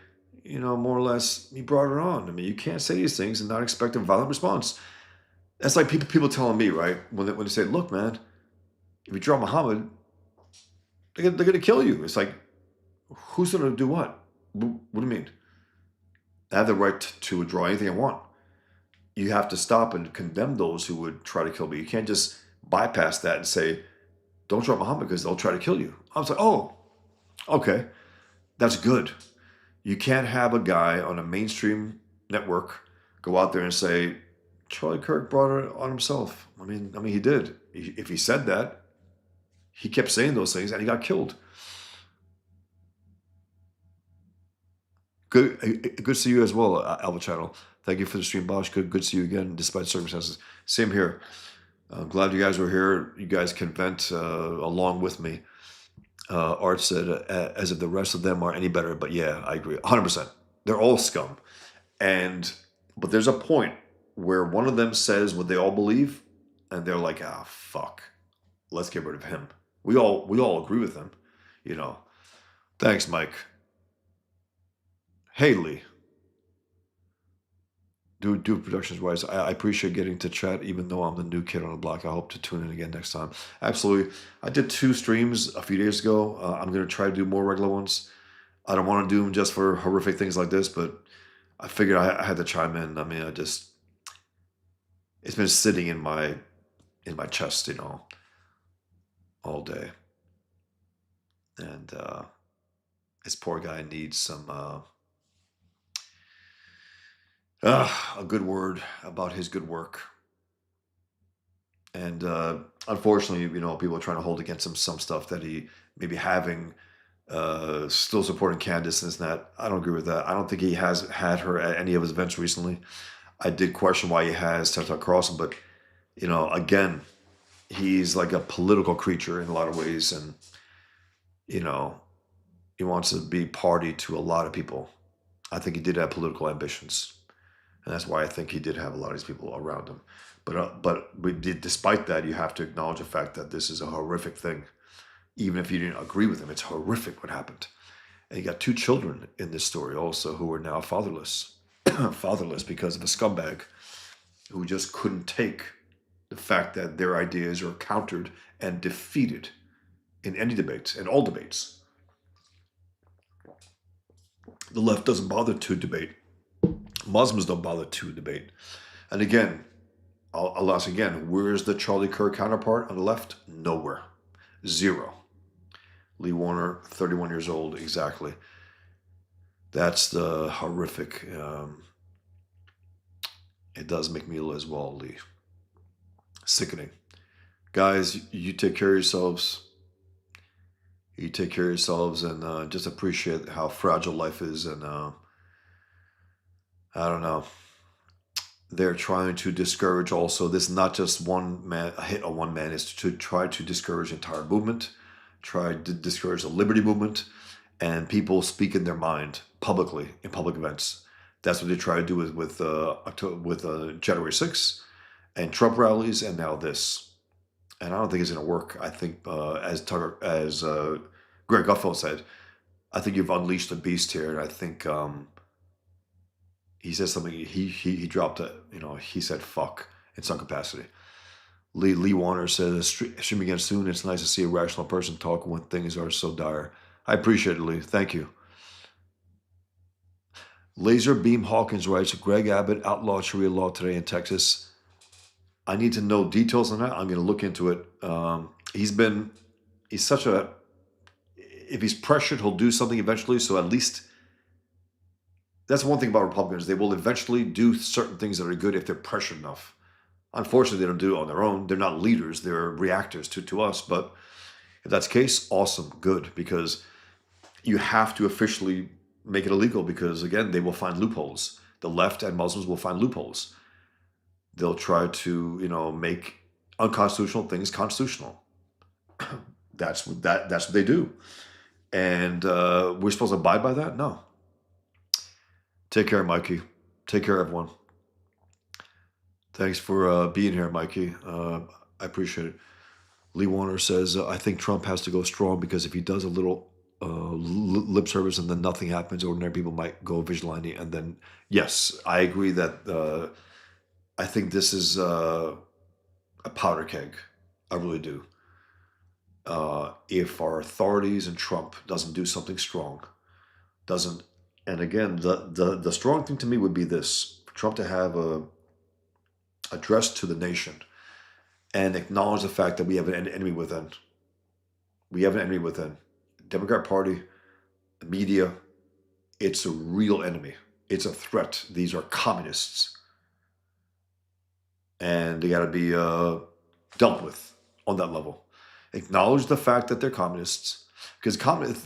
more or less, he brought it on. I mean, you can't say these things and not expect a violent response. That's like people telling me, right, when they say, look, man, if you draw Muhammad, they're going to kill you. It's like, who's going to do what? What do you mean? I have the right to draw anything I want. You have to stop and condemn those who would try to kill me. You can't just bypass that and say, don't draw Muhammad because they'll try to kill you. I was like, oh, okay, that's good. You can't have a guy on a mainstream network go out there and say, Charlie Kirk brought it on himself. I mean, he did. If he said that, he kept saying those things and he got killed. Good to see you as well, Alva Channel. Thank you for the stream, Bosch. Good to see you again, despite circumstances. Same here. I'm glad you guys were here. You guys can vent along with me. Art said, as if the rest of them are any better. But yeah, I agree. 100%. They're all scum. But there's a point where one of them says what they all believe, and they're like, fuck. Let's get rid of him. We all agree with him, Thanks, Mike. Haley. Do Productions wise. I appreciate getting to chat, even though I'm the new kid on the block. I hope to tune in again next time. Absolutely. I did 2 streams a few days ago. I'm going to try to do more regular ones. I don't want to do them just for horrific things like this, but I figured I had to chime in. I mean, it's been sitting in my chest, all day. And this poor guy needs some a good word about his good work. And unfortunately, people are trying to hold against him some stuff that he may be having, still supporting Candace and this and that. I don't agree with that. I don't think he has had her at any of his events recently. I did question why he has Tucker Carlson, but again, he's like a political creature in a lot of ways, and you know, he wants to be party to a lot of people. I think he did have political ambitions, and that's why I think he did have a lot of these people around him. Despite that, you have to acknowledge the fact that this is a horrific thing. Even if you didn't agree with him, it's horrific what happened. And you got two children in this story also who are now fatherless, fatherless because of a scumbag who just couldn't take the fact that their ideas are countered and defeated in any debates, in all debates. The left doesn't bother to debate. Muslims don't bother to debate. And again, I'll ask again, where's the Charlie Kirk counterpart on the left? Nowhere. Zero. Lee Warner, 31 years old, exactly. That's the horrific. It does make me ill as well, Lee. Sickening. Guys, you take care of yourselves. You take care of yourselves, and just appreciate how fragile life is. And I don't know. They're trying to discourage also. This is not just one man, a hit on one man. It's to try to discourage the entire movement, try to discourage the liberty movement, and people speaking their mind publicly in public events. That's what they try to do with January 6th and Trump rallies, and now this. And I don't think it's going to work. I think, as Greg Gutfeld said, I think you've unleashed a beast here, and I think he says something. He dropped it. He said "fuck" in some capacity. Lee Warner says, "Stream again soon. It's nice to see a rational person talk when things are so dire." I appreciate it, Lee. Thank you. Laser Beam Hawkins writes, Greg Abbott outlawed Sharia law today in Texas. I need to know details on that. I'm going to look into it. If he's pressured, he'll do something eventually. So at least, that's one thing about Republicans. They will eventually do certain things that are good if they're pressured enough. Unfortunately, they don't do it on their own. They're not leaders. They're reactors to us. But if that's the case, awesome, good. Because you have to officially make it illegal because, again, they will find loopholes. The left and Muslims will find loopholes. They'll try to, make unconstitutional things constitutional. That's what they do. And we're supposed to abide by that? No. Take care, Mikey. Take care, everyone. Thanks for being here, Mikey. I appreciate it. Lee Warner says, I think Trump has to go strong because if he does a little lip service and then nothing happens, ordinary people might go vigilante. And then, yes, I agree that I think this is a powder keg. I really do. If our authorities and Trump doesn't do something strong, and again, the strong thing to me would be this: for Trump to have a address to the nation and acknowledge the fact that we have an enemy within. We have an enemy within. Democrat Party, the media, it's a real enemy. It's a threat. These are communists. And they got to be dealt with on that level. Acknowledge the fact that they're communists. Because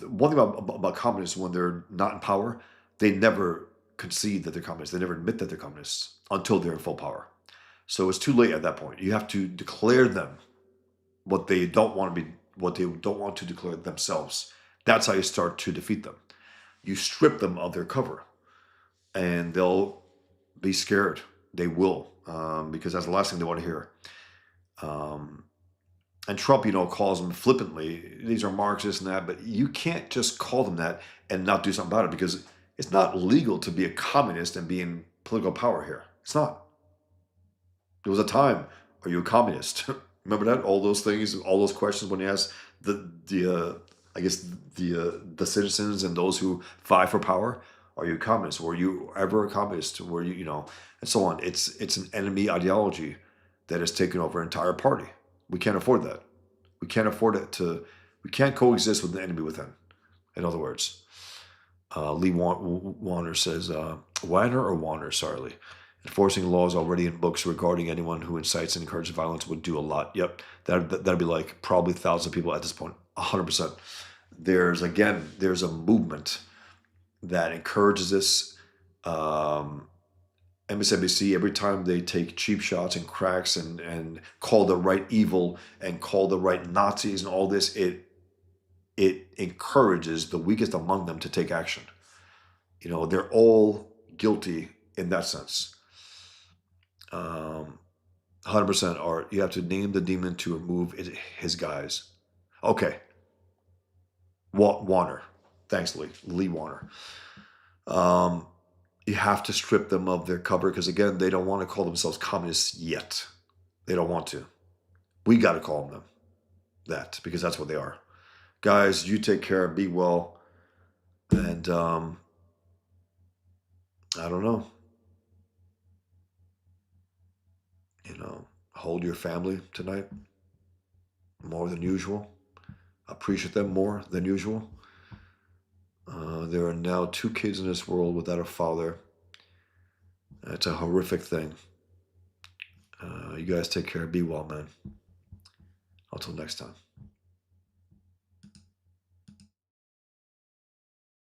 one thing about communists, when they're not in power, they never concede that they're communists. They never admit that they're communists until they're in full power. So it's too late at that point. You have to declare them what they don't want to declare themselves. That's how you start to defeat them. You strip them of their cover, and they'll be scared. They will, because that's the last thing they want to hear. And Trump, calls them flippantly, these are Marxists and that, but you can't just call them that and not do something about it, because it's not legal to be a communist and be in political power here. It's not. There was a time, are you a communist? Remember that? All those things, all those questions when you ask the citizens and those who vie for power, are you a communist? Were you ever a communist? Were you, and so on. It's an enemy ideology that has taken over an entire party. We can't afford that. We can't afford it we can't coexist with the enemy within. In other words, Lee Warner says, Warner, sorry. Enforcing laws already in books regarding anyone who incites and encourages violence would do a lot. Yep, that'd be like probably thousands of people at this point. 100%. There's a movement that encourages this. MSNBC, every time they take cheap shots and cracks and call the right evil and call the right Nazis and all this, it encourages the weakest among them to take action. They're all guilty in that sense. 100% Art. You have to name the demon to remove his guise. Okay. Warner. Thanks, Lee Warner. You have to strip them of their cover because, again, they don't want to call themselves communists yet. They don't want to. We got to call them that because that's what they are. Guys, you take care. Be well. And I don't know. Hold your family tonight more than usual. Appreciate them more than usual. There are now 2 kids in this world without a father. It's a horrific thing. You guys take care. Be well, man. Until next time.